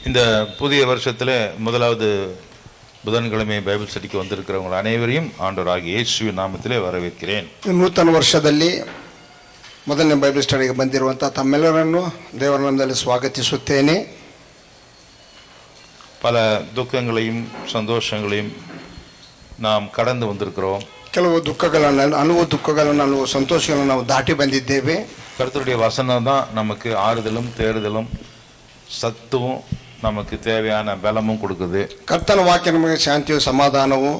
இந்த புதிய வருஷத்துல முதலாவது புதன்கிழமை பைபிள் ஸ்டடிக்கு வந்திருக்கிறவங்க அனைவரையும் ஆண்டவராகிய இயேசுவின் ನಾಮத்திலே வரவேற்கிறேன். ನೂತನ ವರ್ಷದಲ್ಲಿ ಮೊದಲನೇ ಬೈಬಲ್ ಸ್ಟಡಿಗೆ ಬಂದಿರುವಂತಹ ತಮ್ಮೆಲ್ಲರನ್ನು ದೇವರ ನಾಮದಲ್ಲಿ ಸ್ವಾಗತಿಸುತ್ತೇನೆ. பல துக்கங்களையும் சந்தோஷங்களையும் நாம் கடந்து வந்திருக்கிறோம். ಕೆಲವು ದುಃಖಗಳನ್ನು ಸಂತೋಷಗಳನ್ನು ನಾವು ದಾಟಿ ಬಂದಿದ್ದೇವೆ. கர்த்தருடைய வசனம் தான் நமக்கு ஆறுதலும் தேறுதலும் சத்துவம் நமக்கு தேவையான பலமும் கொடுக்குது. ಕರ್ತನ ವಾಕ್ಯ ನಮಗೆ ಶಾಂತಿಯು ಸಮಾಧಾನವು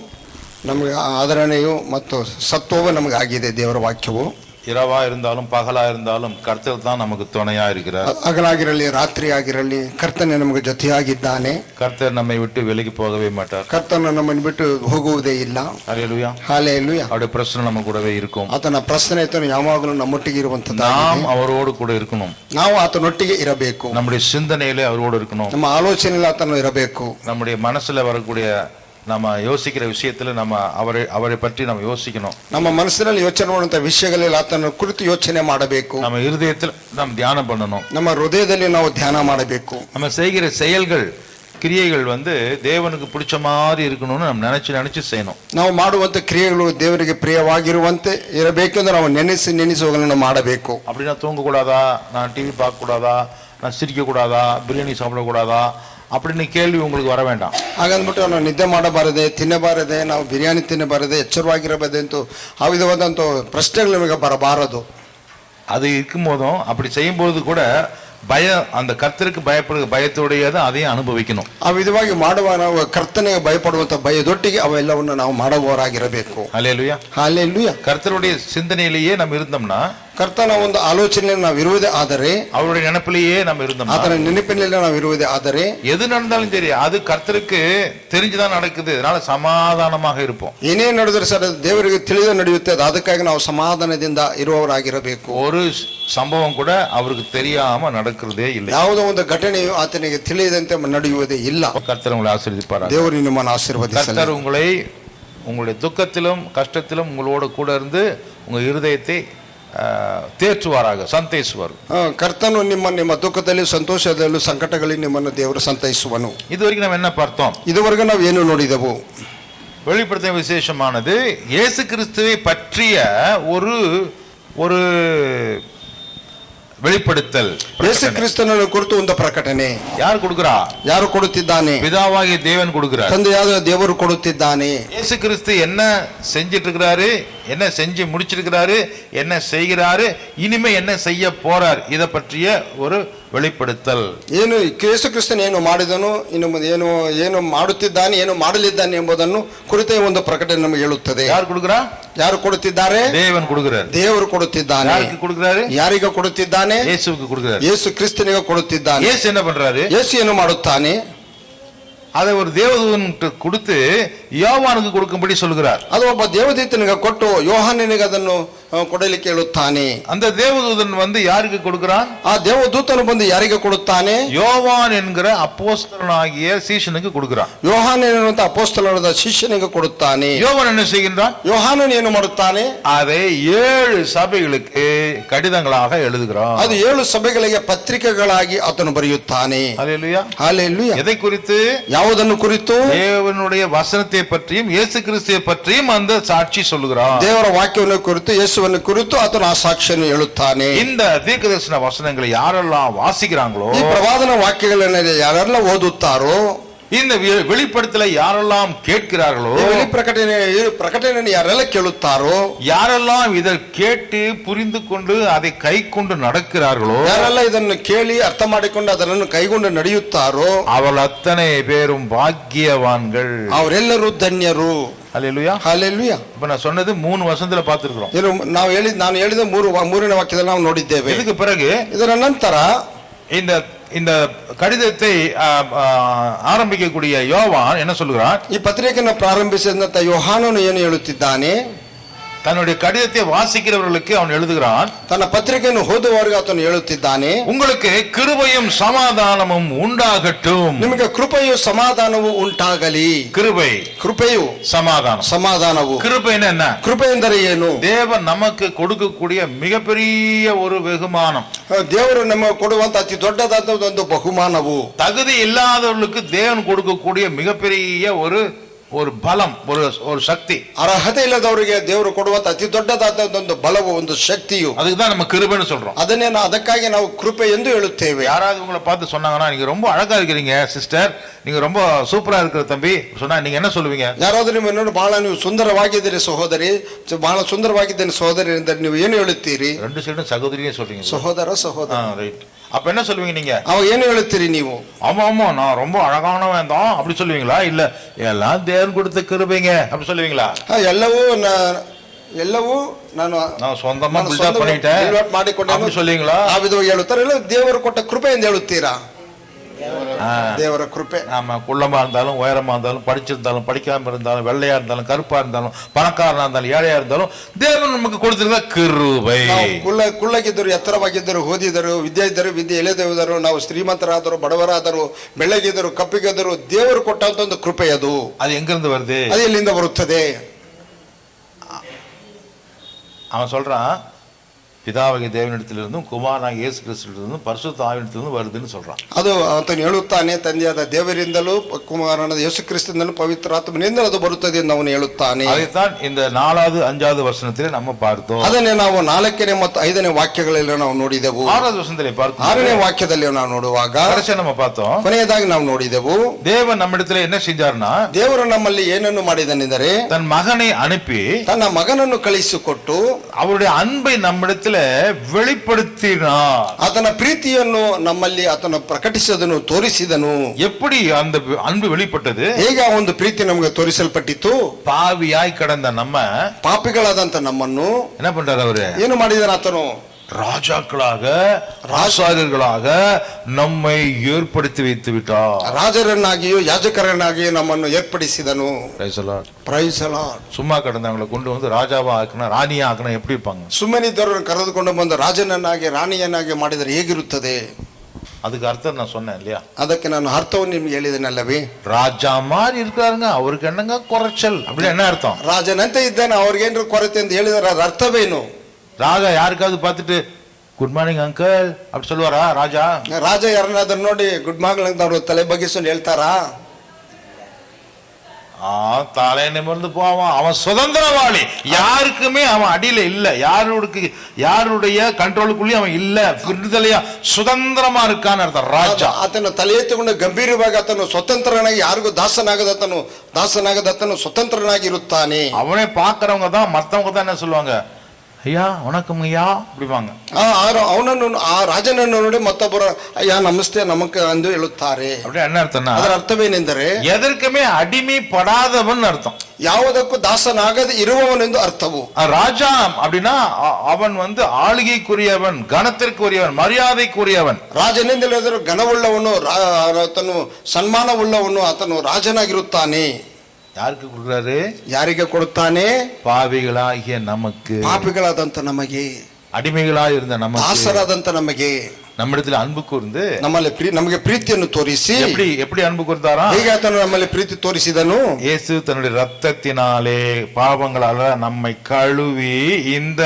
ನಮಗೆ ಆದರಣೆಯು ಮತ್ತು ಸತ್ವವು ನಮಗೆ ಆಗಿದೆ. ದೇವರ ವಾಕ್ಯವು இரவா இருந்தாலும் பகலா இருந்தாலும் கர்த்தர் தான் நமக்கு துணையா இருக்கிறார். ಹಗಲಾಗಿರಲಿ ರಾತ್ರಿ ಆಗಿರಲಿ ಕರ್ತನೇ ನಮಗೆ ಜೊತೆಯಾಗಿದ್ದಾನೆ. கர்த்தர் நம்மை விட்டு விலகி போகவே மாட்டார். ಕರ್ತನ ನಮ್ಮನ್ನು ಬಿಟ್ಟು ಹೋಗುವುದೇ ಇಲ್ಲ. ஹல்லேலூயா ஹல்லேலூயா. அவருடைய பிரசன்னம் நம்ம கூடவே இருக்கும். ಆತನ ಪ್ರಸನ್ನತೆಯು ಯಾವಾಗಲೂ ನಮ್ಮೊಟ್ಟಿಗೆ ಇರುವಂತದ್ದಾಗಿದೆ. நாம் அவரோடு கூட இருக்கணும். ನಾವು ಆತನೊಟ್ಟಿಗೆ ಇರಬೇಕು. நம்முடைய சிந்தனையிலே அவரோடு இருக்கணும். ನಮ್ಮ ಆಲೋಚನೆಯಲ್ಲಿ ಆತನು ಇರಬೇಕು. நம்முடைய மனசுல வரக்கூடிய நம்ம யோசிக்கிற விஷயத்துல நம்ம அவரை பற்றி நம்ம யோசிக்கணும். ನಮ್ಮ ಮನಸ್ಸಿನಲ್ಲಿ ಯೋಚನೆ ಮಾಡುವಂತ ವಿಷಯಗಳಲ್ಲಿ ಆತನ ಕುರಿತು ಯೋಚನೆ ಮಾಡಬೇಕು. நம்ம இருதயத்தில் நாம் தியானம் பண்ணணும். ನಮ್ಮ ಹೃದಯದಲ್ಲಿ ನಾವು ಧ್ಯಾನ ಮಾಡಬೇಕು. நம்ம செய்கிற செயல்கள் கிரியைகள் தேவனுக்கு பிடிச்ச மாதிரி இருக்கணும்னு நம்ம நினைச்சு செய்யணும். ನಾವು ಮಾಡುವಂತ ಕ್ರಿಯೆಗಳು ದೇವರಿಗೆ ಪ್ರಿಯವಾಗಿರುವಂತೆ ಇರಬೇಕೆಂದು ನಾವು ನೆನೆಸುವುಗಳನ್ನು ಮಾಡಬೇಕು. அப்படின்னா தூங்க கூடாதா, நான் டிவி பார்க்க கூடாதா, நான் சிரிக்க கூடாதா, பிரியாணி சாப்பிட கூடாதா அப்படின்னு கேள்வி உங்களுக்கு வர வேண்டாம். ಹಾಗಂದ್ಬಿಟ್ಟು ನಾವು ನಿದ್ದೆ ಮಾಡಬಾರದೆ, ತಿನ್ನಬಾರದೆ, ನಾವು ಬಿರಿಯಾನಿ ತಿನ್ನಬಾರದೆ, ಎಚ್ಚರವಾಗಿರಬಾರದೆಂದು ಆ ವಿಧವಾದಂಥ ಪ್ರಶ್ನೆಗಳು ನಮಗೆ ಬರಬಾರದು. அது இருக்கும் போதும் அப்படி செய்யும் போது கூட பயம், அந்த கர்த்தருக்கு பயப்படுற பயத்தோடையே தான் அதையும் ಅನುಭವಿக்கணும். ಆ ವಿಧವಾಗಿ ಮಾಡುವ ನಾವು ಕರ್ತನಿಗೆ ಭಯಪಡುವಂತ ಭಯದೊಟ್ಟಿಗೆ ಅವೆಲ್ಲವನ್ನು ನಾವು ಮಾಡುವವರಾಗಿರಬೇಕು. ஹல்லேலூயா ஹல்லேலூயா. கர்த்தருடைய சிந்தனையிலேயே நம்ம இருந்தோம்னா, ಕರ್ತನ ಒಂದು ಆಲೋಚನೆಯಲ್ಲಿ ನಾವು ಇರುವುದೇ ಆದರೆ, அவருடைய நினைப்பிலேயே நம்ம இருந்தோம்னா, ಆತನ ನೆನಪಿನಲ್ಲಿ ನಾವು ಇರುವುದೇ ಆದರೆ, எது நடந்தாலும் சரி அது கர்த்தருக்கு தெரிஞ்சுதான் நடக்குது. அதனால சமாதானமாக இருப்போம். ಏನೇ ನಡೆದರೂ ಸರ್ ದೇವರಿಗೆ ತಿಳಿದು ನಡೆಯುತ್ತೆ. ಅದಕ್ಕಾಗಿ ನಾವು ಸಮಾಧಾನದಿಂದ ಇರುವವರಾಗಿರಬೇಕು. ஒரு சம்பவம் கூட அவருக்கு தெரியாம நடக்கிறதே இல்லை. ಯಾವುದೋ ಒಂದು ಘಟನೆಯು ಆತನಿಗೆ ತಿಳಿಯದಂತೆ ನಡೆಯುವುದೇ ಇಲ್ಲ. கர்த்தர் உங்களை ஆசீர்வதிப்பார். ದೇವರು ನಿಮ್ಮನ್ನು ಆಶೀರ್ವದಿಸಲಿ. கர்த்தர் உங்களை உங்களுடைய துக்கத்திலும் கஷ்டத்திலும் உங்களோட கூட இருந்து உங்க இருதயத்தை தேற்றுவாராக, ಸಂತೈಸುವರು. ಕರ್ತನು ನಿಮ್ಮ ದುಃಖದಲ್ಲಿ ಸಂತೋಷದಲ್ಲೂ ಸಂಕಟಗಳಲ್ಲಿ ನಿಮ್ಮನ್ನು ದೇವರು ಸಂತೈಸುವನು. இதுவரைக்கும் நம்ம என்ன பார்த்தோம்? ಇದುವರೆಗೂ ನಾವು ಏನು ನೋಡಿದೆವು? வெளிப்படுத்தின விசேஷமானது இயேசு கிறிஸ்துவை பற்றிய ஒரு வெளிப்படுத்தல். ಯೇಸು ಕ್ರಿಸ್ತನನ್ನು ಕುರಿತು ಒಂದು ಪ್ರಕಟಣೆ. யார் கொடுக்கிறா? ಯಾರು ಕೊಡುತ್ತಿದ್ದಾನೆ? பிதாவாகிய தேவன் கொடுக்கிறார். ತಂದೆಯಾದ ದೇವರು ಕೊಡುತ್ತಿದ್ದಾನೆ. இயேசு கிறிஸ்து என்ன செஞ்சிட்டு இருக்கிறாரு, என்ன செஞ்சு முடிச்சிருக்கிறாரு, என்ன செய்கிறாரு, இனிமே என்ன செய்ய போறார், இத பற்றிய ஒரு வெளிப்படுத்தல். ಏನು ಯೇಸು ಕ್ರಿಸ್ತನು ಏನು ಮಾಡಿದನು, ಇನ್ನು ಏನು ಮಾಡುತ್ತಿದ್ದಾನೆ, ಏನು ಮಾಡಲಿದ್ದಾನೆ ಎಂಬುದನ್ನು ಕುರಿತ ಒಂದು ಪ್ರಕಟಣೆ ನಮಗೆ ಹೇಳುತ್ತದೆ. ಯಾರು ಕೊಡುಗ್ರಾ? ಯಾರು ಕೊಡುತ್ತಿದ್ದಾರೆ? ದೇವನ್ ಕೊಡುகிறார். ದೇವರು ಕೊಡುತ್ತಿದ್ದಾನೆ. ಯಾರಿಗೆ ಕೊಡುகிறாரு? ಯಾರಿಗೆ ಕೊಡುತ್ತಿದ್ದಾನೆ? ಯೇಸುವಿಗೆ ಕೊಡುகிறார். ಯೇಸು ಕ್ರಿಸ್ತನಿಗೆ ಕೊಡುತ್ತಿದ್ದಾನೆ. ಯೇಸು என்ன பண்றாரு? ಯೇಸು ಏನು ಮಾಡುತ್ತಾನೆ? அதை ஒரு தேவதூதனுக்கு கொடுத்து யோவானுக்கு கொடுக்கும்படி சொல்கிறார். ಅದು ಒಬ್ಬ ದೇವದೂತನಿಗೆ ಕೊಟ್ಟು ಯೋಹಾನನಿಗೆ ಅದನ್ನು ಕೊಡಲಿಕ್ಕೆ ಹೇಳುತ್ತಾನೆ. அந்த தேவதூதன் யாருக்கு கொடுக்கிறான்? ಆ ದೇವದೂತನು ಬಂದು ಯಾರಿಗೆ ಕೊಡುತ್ತಾನೆ? யோவான் என்கிற அப்போஸ்தலனாகிய சீஷனுக்கு கொடுக்கிறான். ಯೋಹಾನ ಎನ್ನುವಂತ ಅಪೊಸ್ತಲನಾದ ಶಿಷ್ಯನಿಗೆ ಕೊಡುತ್ತಾನೆ. யோவான் என்ன செய்கின்றான்? ಯೋಹಾನನು ಏನು ಮಾಡುತ್ತಾನೆ? அதை 7 சபைகளுக்கு கடிதங்களாக எழுதுகிறான். ಅದು 7 ಸಭೆಗಳಿಗೆ ಪತ್ರಿಕೆಗಳಾಗಿ ಆತನು ಬರೆಯುತ್ತಾನೆ. ஹல்லேலூயா. ஹல்லேலூயா. எதை குறித்து? ಯಾವುದನ್ನು ಕುರಿತು? தேவனுடைய வசனத்தை பற்றியும் இயேசு கிறிஸ்துவை பற்றியும் அந்த சாட்சி சொல்லுகிறான். ದೇವರ ವಾಕ್ಯವನ್ನು ಕುರಿತು, ಯೇಸುವನ್ನು ಕುರಿತು ಆತನು ಆ ಸಾಕ್ಷಿಯನ್ನು ಹೇಳುತ್ತಾನೆ. இந்த தீர்க்கதரிசன வசனங்களை யாரெல்லாம் வாசிக்கிறாங்களோ, ಈ ಪ್ರವಾದನ ವಾಕ್ಯಗಳನ್ನು ಯಾರೆಲ್ಲ ಓದುತ್ತಾರೋ, இந்த வெளிப்படுத்தலை யாரெல்லாம் கேட்கிறார்களோ, ಪ್ರಕಟಣೆಯನ್ನು ಯಾರೆಲ್ಲ ಕೇಳುತ್ತಾರೋ, யாரெல்லாம் இதை கேட்டு புரிந்து கொண்டு அதை கை கொண்டு நடக்கிறார்களோ, ಯಾರೆಲ್ಲ ಇದನ್ನು ಕೇಳಿ ಅರ್ಥ ಮಾಡಿಕೊಂಡು ಅದನ್ನು ಕೈಗೊಂಡು ನಡೆಯುತ್ತಾರೋ, அவள் அத்தனை பேரும் பாக்கியவான்கள், ಅವರೆಲ್ಲರೂ ಧನ್ಯರು. ஹல்லேலூயா. ஹல்லேலூயா. இப்ப நான் சொன்னது 3 வசனத்துல பார்த்திருக்கிறோம். ನಾನು ಹೇಳಿದ ಮೂರನೇ ವಾಕ್ಯದಲ್ಲಿ ನಾವು ನೋಡಿದ್ದೇವೆ. இதுக்கு பிறகு ಇದರ ನಂತರ இந்த கடிதத்தை ஆரம்பிக்கக்கூடிய யோவான் என்ன சொல்லுகிறான்? ಈ ಪತ್ರಿಕೆಯನ್ನು ಪ್ರಾರಂಭಿಸಿದಂತ ಯೋಹಾನನು ಏನು ಹೇಳುತ್ತಿದ್ದಾನೆ? தன்னுடைய கடிதத்தை வாசிக்கிறவர்களுக்கு அவன் எழுதுகிறான், ತನ್ನ ಪತ್ರಿಕೆಯನ್ನು ಓದುವವರಿಗೆ ಆತನು ಹೇಳುತ್ತಿದ್ದಾನೆ, உங்களுக்கு கிருபையும் சமாதானமும் உண்டாகட்டும். ನಿಮಗೆ ಕೃಪೆಯು ಸಮಾಧಾನವು ಉಂಟಾಗಲಿ. கிருபை, ಕೃಪೆಯು சமாதானம். ಸಮಾಧಾನವು. கிருபைன்னா என்ன? ಕೃಪೆ ಎಂದರೆ ಏನು? தேவன் நமக்கு கொடுக்கக்கூடிய மிகப்பெரிய ஒரு வெகுமானம். ದೇವರು ನಮಗೆ ಕೊಡುವಂತ ಅತಿ ದೊಡ್ಡದಾದ ಒಂದು ಬಹುಮಾನವು. தகுதி இல்லாதவர்களுக்கு தேவன் கொடுக்கக்கூடிய மிகப்பெரிய ஒரு பலம், ஒரு சக்தி. ಅರ್ಹತೆ ಇಲ್ಲದವರಿಗೆ ದೇವರು ಕೊಡುವಂತ ಅತಿ ದೊಡ್ಡದಾದ ಒಂದು ಬಲವು, ಒಂದು ಶಕ್ತಿಯು. அதுக்கு தான் நம்ம கிருபைன்னு சொல்றோம். ಅದಕ್ಕಾಗಿ ನಾವು ಕೃಪೆ ಎಂದು ಹೇಳುತ್ತೇವೆ. யாராவது உங்களை பார்த்து சொன்னாங்கன்னா, நீங்க ரொம்ப அழகா இருக்கிறீங்க சிஸ்டர், நீங்க ரொம்ப சூப்பரா இருக்கிற தம்பி சொன்னா நீங்க என்ன சொல்லுவீங்க? ಯಾರಾದ್ರೂ ನಿಮ್ಮ ನೋಡಿ ಬಹಳ ನೀವು ಸುಂದರವಾಗಿದ್ದೀರಿ ಸಹೋದರಿ, ಬಹಳ ಸುಂದರವಾಗಿದ್ದೇನೆ ಸಹೋದರಿ ಅಂತ ನೀವು ಏನು ಹೇಳುತ್ತೀರಿ? ரெண்டு சைடும் சகோதரியே சொல்றீங்க. ಸಹೋದರ. ரைட். அப்ப என்ன சொல்லுவீங்க நீங்க? ಅವ ಏನು ಹೇಳುತ್ತೀರಿ ನೀವು? ஆமா நான் ரொம்ப அழகானவன் தான் அப்படி சொல்லுவீங்களா? இல்ல எல்லாம் தேவன் கொடுத்த கிருபைங்க அப்படி சொல்லுவீங்களா? ಎಲ್ಲವೂ நான் சொந்தமா பில்டப் பண்ணிட்டேன் ಮಾಡಿಕೊಂಡು சொல்லுவீங்களா? ಇದು ಹೇಳುತ್ತಾರೆ. ಇಲ್ಲ ದೇವರು ಕೊಟ್ಟ ಕೃಪೆ ಎಂದು ಹೇಳುತ್ತೀರಾ? ದೇವರ ಕೃಪೆ. ஆமா, குள்ளமா இருந்தாலும் உயரமா இருந்தாலும் படிச்சிருந்தாலும் படிக்காம இருந்தாலும் வெள்ளையா இருந்தாலும் கருப்பா இருந்தாலும் பணக்காரனா இருந்தாலும் ஏழையா இருந்தாலும் தேவன் நமக்கு கொடுத்திருக்க கிருபை. ಕುಳ್ಳಗಿದ್ದರು, ಎತ್ತರವಾಗಿದ್ದರು, ಓದಿದರು, ವಿದ್ಯೆ ಇದ್ದರು, ವಿದ್ಯೆ ಇಲ್ಲದಿದ್ದರು, ನಾವು ಶ್ರೀಮಂತರಾದರು, ಬಡವರಾದರು, ಬೆಳ್ಳಗಿದ್ದರು, ಕಪ್ಪಿಗಿದ್ದರು, ದೇವರು ಕೊಟ್ಟಂತ ಒಂದು ಕೃಪೆ ಅದು. அது எங்க இருந்து வருது? ಅದು ಎಲ್ಲಿಂದ ಬರುತ್ತದೆ? அவன் சொல்றான், பிதாவாகிய தேவனிடத்திலிருந்தும் குமாரனாகிய இயேசு கிறிஸ்துவிலிருந்தும் பரிசுத்த ஆவியிடத்திலிருந்தும் வருதுன்னு சொல்றான். ಅದು ಆತನು ಹೇಳುತ್ತಾನೆ, ತಂದೆಯಾದ ದೇವರಿಂದಲೂ ಕುಮಾರನಾದ ಯೇಸು ಕ್ರಿಸ್ತನಿಂದಲೂ ಪವಿತ್ರಾತ್ಮನಿಂದ ಅದು ಬರುತ್ತದೆ ಎಂದು ಅವನು ಹೇಳುತ್ತಾನೆ. அதைத்தான் இந்த 4வது 5வது வசனத்திலே நம்ம பார்த்தோம். ಅದನ್ನೇ ನಾವು 4ನೇ ಮತ್ತು 5ನೇ ವಾಕ್ಯಗಳಲ್ಲಿ ನಾವು ನೋಡಿದೆವು. 6வது ವಚನದಲ್ಲಿ பார்த்தோம். 6ನೇ ವಾಕ್ಯದಲ್ಲಿ ನಾವು ನೋಡುವಾಗ ಕಡೆಗೆ நம்ம பார்த்தோம், ಕೊನೆಯದಾಗಿ ನಾವು ನೋಡಿದೆವು, தேவன் நம்மிடத்திலே என்ன செஞ்சார்னா, ದೇವರು ನಮ್ಮಲ್ಲಿ ಏನನ್ನು ಮಾಡಿದನೆಂದರೆ தன் மகனை அனுப்பி ತನ್ನ ಮಗನನ್ನು ಕಳಿಸಿಕೊಟ್ಟು அவருடைய அன்பை நம்மிடத்தில் வெளிப்படுத்தினார். ಆತನ ಪ್ರೀತಿಯನ್ನು ನಮ್ಮಲ್ಲಿ ಆತನ ಪ್ರಕಟಿಸಿದನು, ತೋರಿಸಿದನು. எப்படி அந்த அன்பு வெளிப்பட்டது? ಹೇಗೆ ಆ ಒಂದು ಪ್ರೀತಿ ನಮಗೆ ತೋರಿಸಲ್ಪಟ್ಟಿತು? பாவியாய் கடந்த நம்ம, ಪಾಪಿಗಳಾದಂತ ನಮ್ಮನ್ನು என்ன பண்றாரு அவரு? ಏನು ಮಾಡಿದನು ಆತನು? ராஜாக்களாக, ராசாரியர்களாக நம்மை ஏற்படுத்தி வைத்து விட்டார். ರಾಜರನ್ನಾಗಿಯೂ ಯಾಜಕರನ್ನಾಗಿಯೂ ನಮ್ಮನ್ನು ಏರ್ಪಡಿಸಿದನು. Price the lord. சும்மா கடந்தவங்களை கொண்டு வந்து ராஜாவா ஆக்கணும், ராணியா ஆக்கணும், எப்படி இருப்பாங்க? ಸುಮ್ಮನಿದ್ದವರನ್ನು ಕರೆದುಕೊಂಡು ಬಂದು ರಾಜನನ್ನಾಗಿ ರಾಣಿಯನ್ನಾಗಿ ಮಾಡಿದರೆ ಹೇಗಿರುತ್ತದೆ? அதுக்கு அர்த்தம் நான் சொன்னேன் இல்லையா? ಅದಕ್ಕೆ ನಾನು ಅರ್ಥವನ್ನು ನಿಮ್ಗೆ ಹೇಳಿದೆನಲ್ಲವೇ? ராஜா மாதிரி இருக்காருங்க, அவருக்கு என்னங்க குறைச்சல்? அப்படி என்ன அர்த்தம்? ರಾಜನಂತೆ ಇದ್ದಾನೆ, ಅವ್ರಿಗೇನ್ರ ಕೊರತೆ ಅಂತ ಹೇಳಿದರೆ ಅದರ ಅರ್ಥವೇನು? ராஜா யாருக்காவது பார்த்துட்டு குட் மார்னிங் அங்கிள் அப்படி சொல்லுவாரா? ராஜ ಯಾರನ್ನಾದ್ರೂ ನೋಡಿ ಗುಡ್ ಮಾರ್ನಿಂಗ್ ಅಂತ ಅವರು ತಲೆ ಬಗ್ಗಿಸ್ಕೊಂಡು ಹೇಳ್ತಾರಾ? தலை நிமிர்ந்து போவான். அவன் சுதந்திரவாளி, யாருக்குமே அவன் அடியில இல்ல, யாருடைய கண்ட்ரோலுக்குள்ளேயும் அவன் இல்ல, விடுதலையா சுதந்திரமா இருக்கான்னு அர்த்தம். ராஜா ಆತನ ತಲೆ ಎತ್ತಿಕೊಂಡು ಗಂಭೀರವಾಗಿ ಆತನು ಸ್ವತಂತ್ರನಾಗಿ, ಯಾರಿಗೂ ದಾಸನಾಗದತನು ಸ್ವತಂತ್ರನಾಗಿ ಇರುತ್ತಾನೆ. அவனை பாக்குறவங்க தான், மத்தவங்க தான் என்ன சொல்லுவாங்க? ஐயா வணக்கம் ஐயா அப்படிவாங்க. ಅವನನ್ನು, ಆ ರಾಜನನ್ನು ನೋಡಿ ಮತ್ತೊಬ್ಬರು ಅಯ್ಯ ನಮಸ್ತೆ ನಮಕ್ ಎಂದು ಹೇಳುತ್ತಾರೆ. அப்படி என்ன அர்த்தம்னா, ಅದರ ಅರ್ಥವೇನೆಂದರೆ எதற்குமே அடிமைப்படாதவன் அர்த்தம். ಯಾವುದಕ್ಕೂ ದಾಸನಾಗದೆ ಇರುವವನೆಂದು ಅರ್ಥವು. ராஜா அப்படின்னா அவன் ஆளுகைக்குரியவன், கனத்திற்குரியவன், மரியாதைக்குரியவன். ರಾಜನೆಂದಿಲ್ಲದರೂ ಘನವುಳ್ಳವನು, ಆತನು ಸನ್ಮಾನವುಳ್ಳವನು, ಆತನು ರಾಜನಾಗಿರುತ್ತಾನೆ. யாருக்கு கொடுக்கிறாரு? ಯಾರಿಗೆ ಕೊಡುತ್ತಾನೆ? பாவிகளாகிய நமக்கு, ಪಾಪಿಗಳಾದಂತ ನಮಗೆ, அடிமைகளாய் இருந்த நமக்கு, ದಾಸರಾದಂತ ನಮಗೆ, நம்மிடத்தில் அன்பு கூர்ந்து ನಮಗೆ ಪ್ರೀತಿಯನ್ನು ತೋರಿಸಿ. எப்படி அன்பு கூர்ந்தாரா? ಹೇಗೆ ಆತನು ನಮ್ಮಲ್ಲಿ ಪ್ರೀತಿ ತೋರಿಸಿದನು? இயேசு தன்னுடைய ரத்தத்தினாலே பாவங்களால நம்மை கழுவி இந்த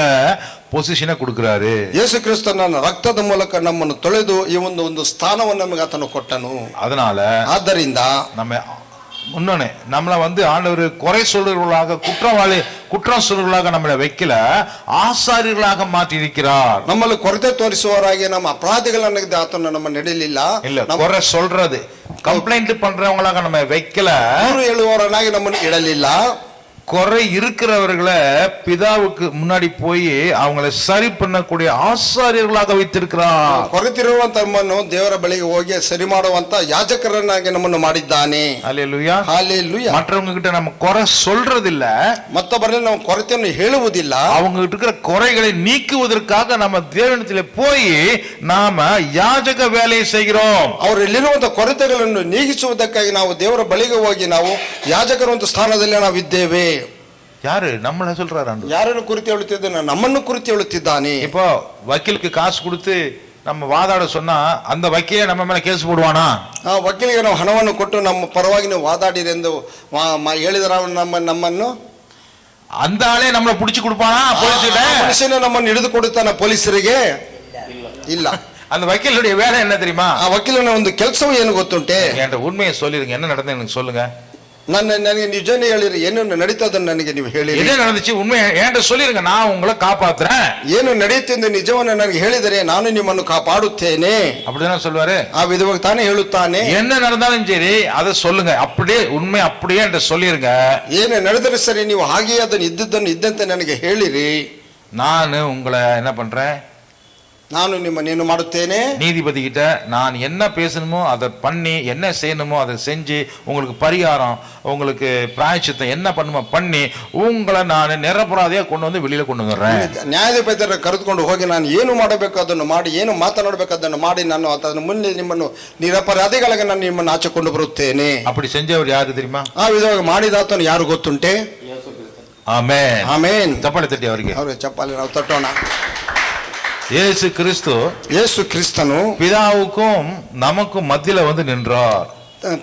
பொசிஷனை கொடுக்கிறாரு. ಯೇಸು ಕ್ರಿಸ್ತನ ರಕ್ತದ ಮೂಲಕ ನಮ್ಮನ್ನು ತೊಳೆದು ಈ ಒಂದು ಸ್ಥಾನವನ್ನು ನಮಗೆ ಆತನು ಕೊಟ್ಟನು. அதனால ಆದ್ದರಿಂದ நம்ம முன்னே நம்மள ஆண்டவர் குறை சொல்றவர்களாக, குற்றம் சொல்றவர்களாக நம்மளை வைக்கல, ஆசாரியர்களாக மாற்றி இருக்கிறார். ನಮ್ಮಲ್ಲಿ ಕೊರತೆ ತೋರಿಸುವವರಾಗಿ, ನಮ್ಮ ಅಪರಾಧಿಗಳನ್ನ ಆತನು ನಮ್ಮ ನಡೆಯಲಿಲ್ಲ. இல்ல, குறை சொல்றது, கம்ப்ளைண்ட் பண்றவங்களாக நம்ம வைக்கல, ಹೇಳುವವರನ್ನಾಗಿ ನಮ್ಮನ್ನು ಇಡಲಿಲ್ಲ. குறை இருக்கிறவர்களை பிதாவுக்கு முன்னாடி போய் அவங்களை சரி பண்ணக்கூடிய ஆசாரியர்களாக வைத்திருக்கிறார். ಕೊರತಿರುವಂತ ನಮ್ಮನ್ನು ದೇವರ ಬಳಿಗೆ ಹೋಗಿ ಸರಿ ಮಾಡುವಂತ ಯಾಜಕರನ್ನಾಗಿ ನಮ್ಮನ್ನು ಮಾಡಿದ್ದಾನೆ. ஹல்லேலூயா, ஹல்லேலூயா. மற்றவங்க கிட்ட நம்ம குறை சொல்றது இல்ல, மற்றவர்கள் நம்ம ಕೊರತೆಯನ್ನು ಹೇಳುವುದಿಲ್ಲ, அவங்க கிட்ட இருக்கிற குறைகளை நீக்குவதற்காக நம்ம தேவனிடத்திலே போய் நாம யாஜக வேலையை செய்கிறோம். ಅವರಲ್ಲಿರುವಂತ ಕೊರತೆಗಳನ್ನು ನೀಗಿಸುವುದಕ್ಕಾಗಿ ನಾವು ದೇವರ ಬಳಿಗೆ ಹೋಗಿ ನಾವು ಯಾಜಕರ ಒಂದು ಸ್ಥಾನದಲ್ಲಿ ನಾವು ಇದ್ದೇವೆ. யாரு நம்மள சொல்றாரு ஆண்டவர். ಯಾರನ್ನು ಕುರಿತು ಹೇಳುತ್ತಿದ್ದಾನೆ? ನಮ್ಮನ್ನು ಕುರಿತು ಹೇಳುತ್ತಿದ್ದಾನೆ. இப்போ ವಕೀலுக்கு ಕಾಸು கொடுத்து நம்ம வாதாட சொன்னா அந்த ವಕೀಲ நம்ம மேல ಕೇಸ್ போடுவானா? ಆ ವಕೀಲಿಗೆ ನಾವು ಹಣವನ್ನು ಕೊಟ್ಟು ನಮ್ಮ ಪರವಾಗಿ ನೀವು ವಾದಾಡಿರಿ ಎಂದು ಹೇಳಿದ್ರ ನಮ್ಮನ್ನು அந்த ಆಳೇ நம்மள புடிச்சு கொடுப்பானா போலೀಸ್ கிட்ட? ಮನುಷ್ಯನೇ ನಮ್ಮನ್ನು ಹಿಡಿದು ಕೊಡುತ್ತಾನ ಪೊಲೀಸರಿಗೆ? ಇಲ್ಲ. அந்த ವಕೀಲருடைய வேலை என்ன தெரியுமா? ಆ ವಕೀಲನ ಒಂದು ಕೆಲಸವೂ ಏನು ಗೊತ್ತುಂಟೆ? என்கிட்ட உண்மையை சொல்லிருங்க, என்ன நடந்தது எனக்கு சொல்லுங்க. ನನಗೆ ನಿಜನೇ ಹೇಳಿರಿ, ಏನು ನಡೀತದನ್ನು ನನಗೆ ನೀವು ಹೇಳಿ. என்ன நடந்துச்சு உண்மை என்கிட்ட சொல்லிருங்க, நான் உங்களை ಕಾಪಾத்துறேன். ಏನು ನಡೆಯುತ್ತೆ ನಿಜವನ್ನು ನನಗೆ ಹೇಳಿದರೆ ನಾನು ನಿಮ್ಮನ್ನು ಕಾಪಾಡುತ್ತೇನೆ. அப்படிதான் சொல்வாரு. ಆ ವಿಧವಾಗಿ ತಾನೇ ಹೇಳುತ್ತಾನೆ. என்ன நடந்தாலும் சரி அதை சொல்லுங்க, அப்படியே உண்மை அப்படியே என்கிட்ட சொல்லிருங்க. ಏನು ನಡೆದರೆ ಸರಿ, ನೀವು ಹಾಗೆಯೇ ಅದನ್ನು ಇದ್ದದ್ದನ್ನು ಇದ್ದಂತೆ ನನಗೆ ಹೇಳಿರಿ. நான் உங்களை என்ன பண்றேன்? ನಾನು ನಿಮ್ಮನ್ನೇನು ಮಾಡುತ್ತೇನೆ? நீதிபதி கிட்ட நான் என்ன பேசணுமோ அதை பண்ணி, என்ன செய்யணுமோ அதை செஞ்சு, உங்களுக்கு பரிகாரம், உங்களுக்கு பிராயச்சித்தம் என்ன பண்ணுமோ பண்ணி உங்களை நான் நிரಪರಾಧಿயா கொண்டு வந்து வெளியில கொண்டு வந்துடுறேன். ನ್ಯಾಯಾಧಿಪತಿಯರ ಕರೆದುಕೊಂಡು ಹೋಗಿ ನಾನು ಏನು ಮಾಡಬೇಕು ಅದನ್ನು ಮಾಡಿ, ಏನು ಮಾತನಾಡಬೇಕು ಅದನ್ನು ಮಾಡಿ, ನಾನು ಅದನ್ನು ಮುಂದೆ ನಿಮ್ಮನ್ನು ನಿರಪರಾಧಿಗಳಿಗೆ ನಾನು ನಿಮ್ಮನ್ನು ಆಚೆಕೊಂಡು ಬರುತ್ತೇನೆ. அப்படி செஞ்சவர் யாரு தெரியுமா? ಆ ವಿಧವಾಗಿ ಮಾಡಿದಾತನು ಯಾರು ಗೊತ್ತುಂಟೆ? ஆமென். ಆಮೆನ್. ಚಪ್ಪಾಳೆ ತಟ್ಟಿ ಅವರಿಗೆ. ಅವರ ಚಪ್ಪಾಳೆ ನಾವು ತಟ್ಟೋಣ. இயேசு கிறிஸ்து, ಯೇಸು ಕ್ರಿಸ್ತನು பிதாவுக்கும் நமக்கும் மத்தியில வந்து நின்றார்.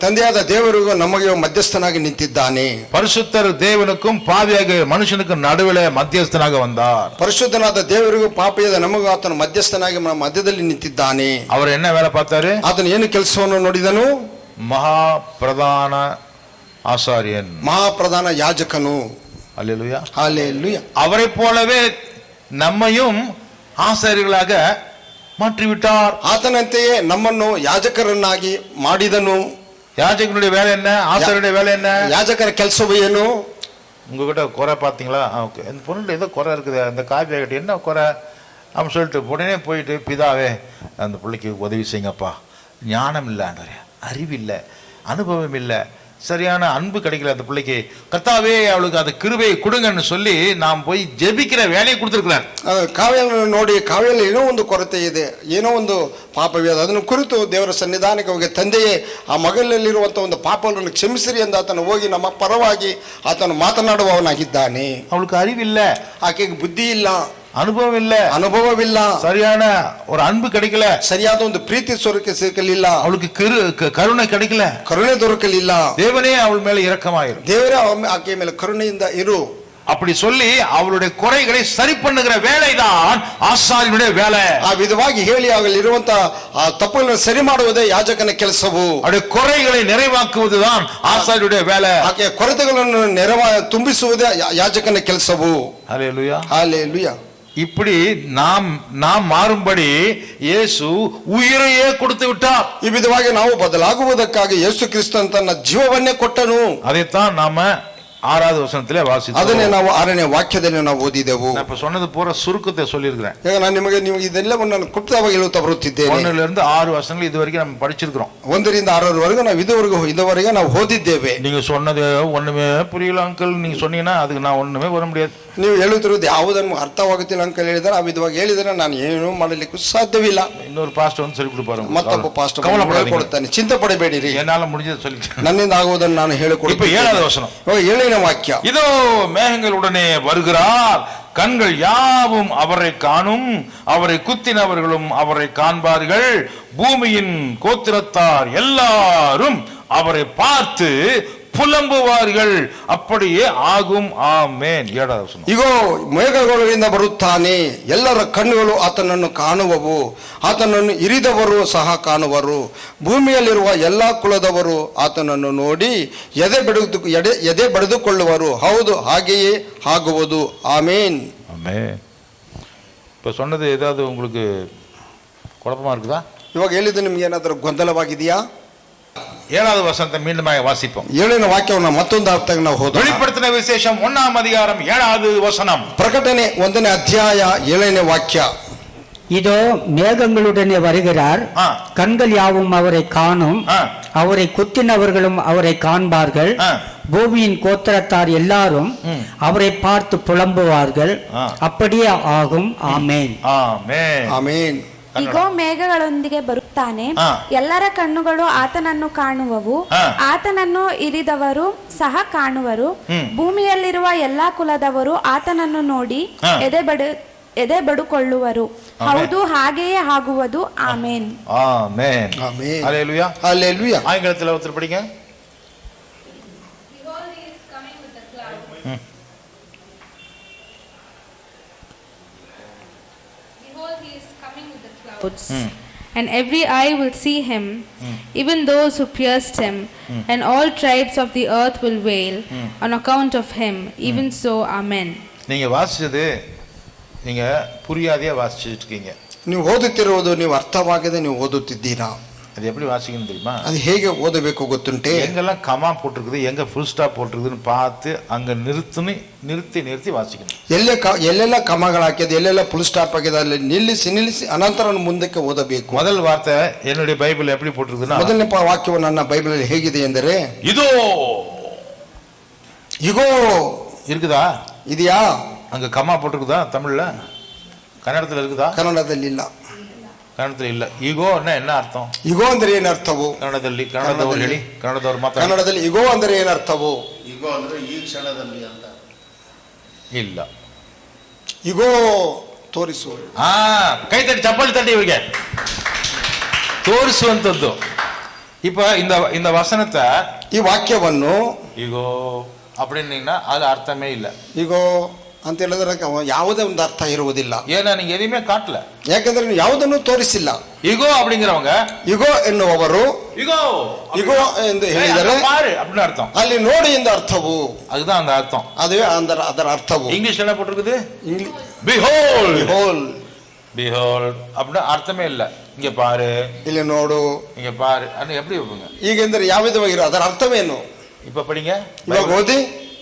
ತಂದೆಯಾದ ದೇವರಿಗೂ ನಮಗೆ ಮಧ್ಯಸ್ಥನಾಗಿ ನಿಂತಿದ್ದಾನೆ. பரிசுத்தர் தேவனுக்கும் பாவியாக மனுஷனுக்கும் நடுவிலே மத்தியஸ்தனாக வந்தார். ಪರಿಶುದ್ಧನಾದ ದೇವರಿಗೂ ಪಾಪಿಯಾದ ನಮಗೂ ಆತನು ಮಧ್ಯಸ್ಥನಾಗಿ ಮಧ್ಯದಲ್ಲಿ ನಿಂತಿದ್ದಾನೆ. அவர் என்ன வேலை பார்த்தாரு? ಆತನು ಏನು ಕೆಲಸವನ್ನು ನೋಡಿದನು? மகா பிரதான ஆசாரியன், ಮಹಾಪ್ರಧಾನ ಯಾಜಕನು. அல்லேலூயா. ஹல்லேலூயா. அவரை போலவே நம்மையும் ஆசாரியர்களாக மாற்றிவிட்டார். ಆತನಂತೆಯೇ ನಮ್ಮನ್ನು ಯಾಜಕರನ್ನಾಗಿ ಮಾಡಿದನು. யாஜகனுடைய வேலை என்ன? ஆசாரியருடைய வேலை என்ன? ಯಾಜಕರ ಕೆಲಸವು ಏನು? உங்ககிட்ட குறை பார்த்தீங்களா? ஓகே, இந்த பொருள் ஏதோ குறை இருக்குது, அந்த காப்பி ஆகிட்டு என்ன குறை அப்படின்னு சொல்லிட்டு உடனே போயிட்டு, பிதாவே அந்த பிள்ளைக்கு உதவி செய்யுங்கப்பா, ஞானம் இல்லை ஆண்டவரே, அறிவில்லை, அனுபவம் இல்லை, சரியான அன்பு கிடைக்கல அந்த பிள்ளைக்கு, கர்த்தாவே அவளுக்கு அது கிருபையை கொடுங்கன்னு சொல்லி நாம் போய் ஜெபிக்கிற வேலையை கொடுத்துருக்கிறார். ಕಾವ್ಯಗಳನ್ನು ನೋಡಿ, ಕಾವ್ಯಲ್ಲಿ ಏನೋ ಒಂದು ಕೊರತೆ ಇದೆ, ಏನೋ ಒಂದು ಪಾಪವೇ, ಅದನ್ನು ಕುರಿತು ದೇವರ ಸನ್ನಿಧಾನಕ್ಕೆ ಹೋಗಿ, ತಂದೆಯೇ ಆ ಮಗಳಲ್ಲಿರುವಂಥ ಒಂದು ಪಾಪವನ್ನು ಕ್ಷಮಿಸಿರಿ ಎಂದು ಆತನು ಹೋಗಿ ನಮ್ಮ ಪರವಾಗಿ ಆತನು ಮಾತನಾಡುವವನಾಗಿದ್ದಾನೆ. அவளுக்கு அறிவில்ல, ಆಕೆಗೆ ಬುದ್ಧಿ ಇಲ್ಲ, அனுபவம் இல்ல, ಅನುಭವವಿಲ್ಲ, சரியான ஒரு அன்பு கிடைக்கல, ಸರಿಯಾದ ಒಂದು ಪ್ರೀತಿ ಸ್ವರೂಪಕ್ಕೆ ಸಿಕ್ಕಲಿಲ್ಲ, அவளுக்கு கருணை கிடைக்கல, ಕರುಣೆ ದೊರಕಲಿಲ್ಲ. தேவனே அவள் மேல இரக்கமாயிரு, ದೇವರೇ ಆಕೆಯ ಮೇಲೆ ಕರುಣೆಯಿಂದ ಇರು அப்படி சொல்லி அவளுடைய குறைகளை சரி பண்ணுகிற வேலைதான் ஆசாரியனுடைய வேலை. ಆ ವಿಧವಾಗಿ ಹೇಳಿ ಆಗಲಿರುವಂತ ಆ ತಪ್ಪುಗಳನ್ನು ಸರಿ ಮಾಡುವುದೇ ಯಾಜಕನ ಕೆಲಸವು. அவருடைய குறைகளை நிறைவாக்குவதுதான் ஆசாரியனுடைய வேலை. ಆಕೆಯ ಕೊರತೆಗಳನ್ನು ತುಂಬಿಸುವುದೇ ಯಾಜಕನ ಕೆಲಸವು. ஹல்லேலூயா. ஹல்லேலூயா. இப்படி நாம் மாறும்படி இயேசு உயிரையே கொடுத்து விட்டார். ಈ ವಿಧವಾಗಿ ನಾವು ಬದಲಾಗುವುದಕ್ಕಾಗಿ ಯೇಸು ಕ್ರಿಸ್ತನು ತನ್ನ ಜೀವವನ್ನೇ ಕೊಟ್ಟನು. அதைத்தான் நாம 6வது வசனத்திலே வாசித்தோம். ಅದನ್ನೇ ನಾವು 6ನೇ ವಾಕ್ಯದಲ್ಲಿ ನಾವು ಓದಿದೆವು. நான் இப்ப சொன்னது பூரா சுருக்கத்தை சொல்லியிருக்கிறேன். ಈಗ ನಾನು ನಿಮಗೆ ನೀವು ಇದೆಲ್ಲವನ್ನು ನಾನು ಕ್ಲುಪ್ತವಾಗಿ ಹೇಳುತ್ತಾ ಬರುತ್ತಿದ್ದೇನೆ. 1லிருந்து 6 வசனங்கள் இதுவரைக்கும் நம்ம படிச்சிருக்கிறோம். 1ರಿಂದ 6ರವರೆಗೂ ನಾವು ಇದುವರೆಗೆ ನಾವು ಓದಿದ್ದೇವೆ. நீங்க சொன்னது ஒண்ணுமே புரியல அங்கிள், நீங்க சொன்னீங்கன்னா அதுக்கு நான் ஒண்ணுமே வர முடியாது. ನೀವು ಹೇಳುತ್ತಿರುವುದು ಯಾವುದನ್ನು ಅರ್ಥವಾಗುತ್ತಿಲ್ಲ ಅಂಕಲ್ ಹೇಳಿದರೆ, ಆ ವಿಧವಾಗಿ ಹೇಳಿದರೆ ನಾನು ಏನೂ ಮಾಡಲಿಕ್ಕೂ ಸಾಧ್ಯವಿಲ್ಲ. இன்னொரு பாஸ்டர் வந்து சொல்லி கொடுப்பாரு, ಮತ್ತೊಬ್ಬ ಪಾಸ್ಟರ್ ಹೇಳಿಕೊಡುತ್ತಾನೆ, ಚಿಂತೆ ಪಡಬೇಡಿರಿ, என்னால முடிஞ்சதை சொல்லிட்டேன், ನನ್ನಿಂದ ಆಗುವುದನ್ನು ನಾನು ಹೇಳಿಕೊಡುತ್ತೇನೆ. இப்ப 7வது வசனம், 7ನೇ ವಾಕ್ಯ. இதோ மேகங்களுடனே வருகிறார், கண்கள் யாவும் அவரை காணும், அவரை குத்தினவர்களும் அவரை காண்பார்கள், பூமியின் கோத்திரத்தார் எல்லாரும் அவரை பார்த்து புலம்புவார்கள், அப்படியே ஆகும். ஆமென். 7வது வசனம். ಇಗೋ ಮೇಘಗಳಿಂದ ಬರುತ್ತಾನೆ, ಎಲ್ಲರ ಕಣ್ಣುಗಳು ಆತನನ್ನು ಕಾಣುವವು, ಆತನನ್ನು ಇರಿದವರು ಸಹ ಕಾಣುವರು, ಭೂಮಿಯಲ್ಲಿರುವ ಎಲ್ಲಾ ಕುಲದವರು ಆತನನ್ನು ನೋಡಿ ಎದೆ ಬಡಿದುಕೊಳ್ಳುವರು, ಹೌದು ಹಾಗೆಯೇ ಆಗುವುದು. ಆಮೇನ್. ஆமென். இப்ப சொன்னது ஏதாவது உங்களுக்கு குழப்பமா இருக்குதா? ಇವಾಗ ಹೇಳಿದ್ದು ನಿಮ್ಗೆ ಏನಾದರೂ ಗೊಂದಲವಾಗಿದೆಯಾ? 7வது வசனத்தை மீண்டும் வாசிப்போம். 7ನೇ ವಾಕ್ಯವನ್ನು ಮತ್ತೊಂದು ಅರ್ಥಕ್ಕೆ ನಾವು ಹೋದ. வெளிப்படுத்தின விசேஷம் 1ஆம் அதிகாரம் 7வது வசனம். ಪ್ರಕಟಣೆ 1ನೇ ಅಧ್ಯಾಯ 7ನೇ ವಾಕ್ಯ. இதோ மேகங்களுடனே வருகிறார், கண்கள் யாவும் அவரை காணும், அவரை குத்தினவர்களும் அவரை காண்பார்கள், பூமியின் கோத்திரத்தார் எல்லாரும் அவரை பார்த்து புலம்புவார்கள், அப்படியே ஆகும். ஆமென். ஆமென். ಆಮೇನ್. ಇಗೋ ಮೇಘಗಳೊಂದಿಗೆ ಬರುತ್ತಾನೆ, ಎಲ್ಲರ ಕಣ್ಣುಗಳು ಆತನನ್ನು ಕಾಣುವವು, ಆತನನ್ನು ಇರಿದವರು ಸಹ ಕಾಣುವರು. ಭೂಮಿಯಲ್ಲಿರುವ ಎಲ್ಲಾ ಕುಲದವರು ಆತನನ್ನು ನೋಡಿ ಎದೆ ಬಡುಕೊಳ್ಳುವರು. ಹೌದು, ಹಾಗೆಯೇ ಆಗುವುದು. ಆಮೇನ್. ஆமென். ஆமென். ஹல்லேலூயா. ஹல்லேலூயா. ஆங்கிலத்தில் ஒருத்தர் படிங்க. And every eye will see him, even those who pierced him, and all tribes of the earth will wail on account of him. Even so, amen. நீங்க வாசிச்சது நீங்க புரியாதையா வாசிச்சுட்டு இருக்கீங்க. ನೀವು ಓದುತ್ತಿರುವುದು ನೀವು ಅರ್ಥವಾಗದೆ ನೀವು ಓದುತ್ತಿದ್ದೀರಾ. அது எப்படி வாசிக்கணும் தெரியுமா? ಅದು ಹೇಗೆ ಓದಬೇಕು ಗೊತ್ತುಂಟೆ? எங்கெல்லாம் கமா போட்டிருக்குது, எங்க ஃபுல் ஸ்டாப் போட்டிருக்குதுன்னு பார்த்து அங்க நிறுத்தி வாசிக்கணும். ಎಲ್ಲೆಲ್ಲ ಕಮಗಳು ಹಾಕಿದೆ, ಎಲ್ಲೆಲ್ಲ ಫುಲ್ ಸ್ಟಾಪ್ ಆಗಿದೆ, ಅಲ್ಲಿ ನಿಲ್ಲಿಸಿ ಅನಂತರ ಮುಂದಕ್ಕೆ ಓದಬೇಕು. முதல் வார்த்தை என்னுடைய பைபிள் எப்படி போட்டிருக்குதுன்னா, ಮೊದಲನೇ ವಾಕ್ಯವು ನನ್ನ ಬೈಬಲ್ ಹೇಗಿದೆ ಎಂದರೆ இதோ ಇಗೋ இருக்குதா? ಇದೆಯಾ? அங்க கமா போட்டிருக்குதா? தமிழ்ல, கன்னடத்துல இருக்குதா? ಕನ್ನಡದಲ್ಲಿ ಇಲ್ಲ. ಕನ್ನಡದಲ್ಲಿ ಇಲ್ಲ. ಈಗೋ என்ன ಅರ್ಥம்? ಇಗೋ ಅಂದ್ರೆ ಏನು ಅರ್ಥವು? ಕನ್ನಡದವರು ಹೇಳಿ, ಕನ್ನಡದವರು ಮಾತ್ರ. ಕನ್ನಡದಲ್ಲಿ ಇಗೋ ಅಂದ್ರೆ ಏನು ಅರ್ಥವು? ಇಗೋ ಅಂದ್ರೆ ಈ ಕ್ಷಣದಲ್ಲಿ ಅಂತ ಇಲ್ಲ. ಇಗೋ ತೋರಿಸು. ಕೈ ತಟ್ಟಿ, ಚಪ್ಪಲಿ ತಟ್ಟಿ ಇವರಿಗೆ. ತೋರಿಸುವಂತದ್ದು. இப்ப இந்த வசனத்தை, ಈ ವಾಕ್ಯವನ್ನು ಈಗೋ அப்படின்னா அது ಅರ್ಥமே ಇಲ್ಲ. ಇಗೋ ಅಂತ ಹೇಳಿದ್ರೆ ಯಾವುದೇ ಒಂದು ಅರ್ಥ ಇರುವುದಿಲ್ಲ. ஏன்னா நீங்க எதையுமே காட்டல. ಯಾಕಂದ್ರೆ ನೀವು ಯಾವುದನ್ನು ತೋರಿಸಿಲ್ಲ. ಈಗೋ அப்படிங்கிறவங்க, ಇಗೋ ಎನ್ನುವವರು ಈಗೋ ಇಗೋ ಎಂದು ಹೇಳಿದರೆ பாரு அப்படின்னு அர்த்தம். ಅಲ್ಲಿ ನೋಡಿ ಎಂದು ಅರ್ಥವು. அதுதான் அந்த அர்த்தம். ಅದುವೇ ಅದರ ಅರ್ಥವು. இங்கிலீஷ்ல என்ன போட்டிருக்குது? English behold. behold அப்படின்னா அர்த்தமே இல்ல. இங்க பாரு, ಇಲ್ಲಿ ನೋಡು, இங்க பாரு அது எப்படி வைப்பீங்க? ಈಗೆಂದ್ರೆ ಯಾವ ವಿಧವಾಗಿರೋ ಅದರ ಅರ್ಥವೇನು? இப்ப படிங்க. ಇವಾಗ ಓದಿ.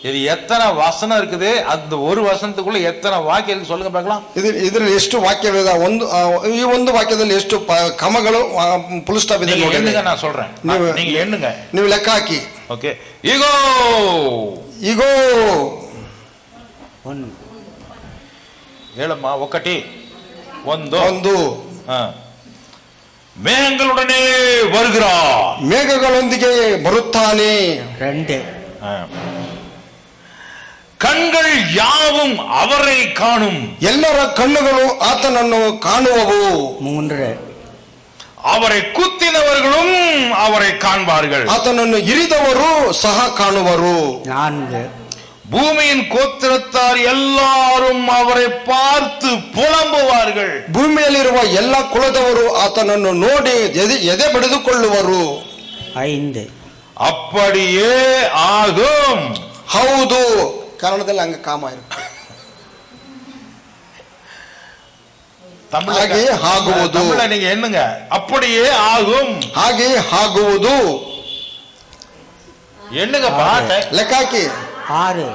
இது ಎತ್ತனை ವಚನ இருக்குது, அந்த ஒரு ವಚನத்துக்குள்ள ಎತ್ತனை ವಾಕ್ಯ ಇருக்கு சொல்லுங்க பார்க்கலாம். ಇದರಲ್ಲಿ ಎಷ್ಟು ವಾಕ್ಯವಿದೆ? ಈ ಒಂದು ವಾಕ್ಯದಲ್ಲಿ ಎಷ್ಟು ಕಮಗಳು ಫುಲ್ ಸ್ಟಾಪ್ ಇದೆ ನೋಡಿ. ಎಣ್ಣುங்க, ನಾನು சொல்றேன், நீங்க ಎಣ್ಣುங்க, ನೀವು ಲೆಕ್ಕ ಹಾಕಿ. ಓಕೆ. ಈಗೋ ಇಗೋ ಹೇಳಮ್ಮ. ಒಕ್ಕಟಿ ಒಂದು மேகங்களுடனே வருகிறார். ಮೇಘಗಳೊಂದಿಗೆ ಬರುತ್ತಾನೆ. ரெண்டு. கண்கள் யாவும் அவரை காணும். ಎಲ್ಲರ ಕಣ್ಣುಗಳು ಆತನನ್ನು ಕಾಣುವವು. மூன்று. அவரை குத்தினவர்களும் அவரை காண்பார்கள். ಆತನನ್ನು ಇರಿದವರು ಸಹ ಕಾಣುವರು. நான்கு. பூமியின் கோத்திரத்தார் எல்லாரும் அவரை பார்த்து புலம்புவார்கள். ಭೂಮಿಯಲ್ಲಿರುವ ಎಲ್ಲ ಕುಲದವರು ಆತನನ್ನು ನೋಡಿ ಎದೆ ಬಡಿದುಕೊಳ್ಳುವರು. ஐந்து. அப்படியே ஆகும். ಹೌದು. ಕನ್ನಡದಲ್ಲಿ ಹಂಗ ಕಾಮ ಇರುತ್ತೆ. ಹಾಗೆ ಆಗುವುದು. நீங்க என்னங்க? அப்படியே ஆகும். ಹಾಗೆ ಆಗುವುದು. என்னங்க பாட்டு? ಲೆಕ್ಕ ಹಾಕಿ. ஆறு.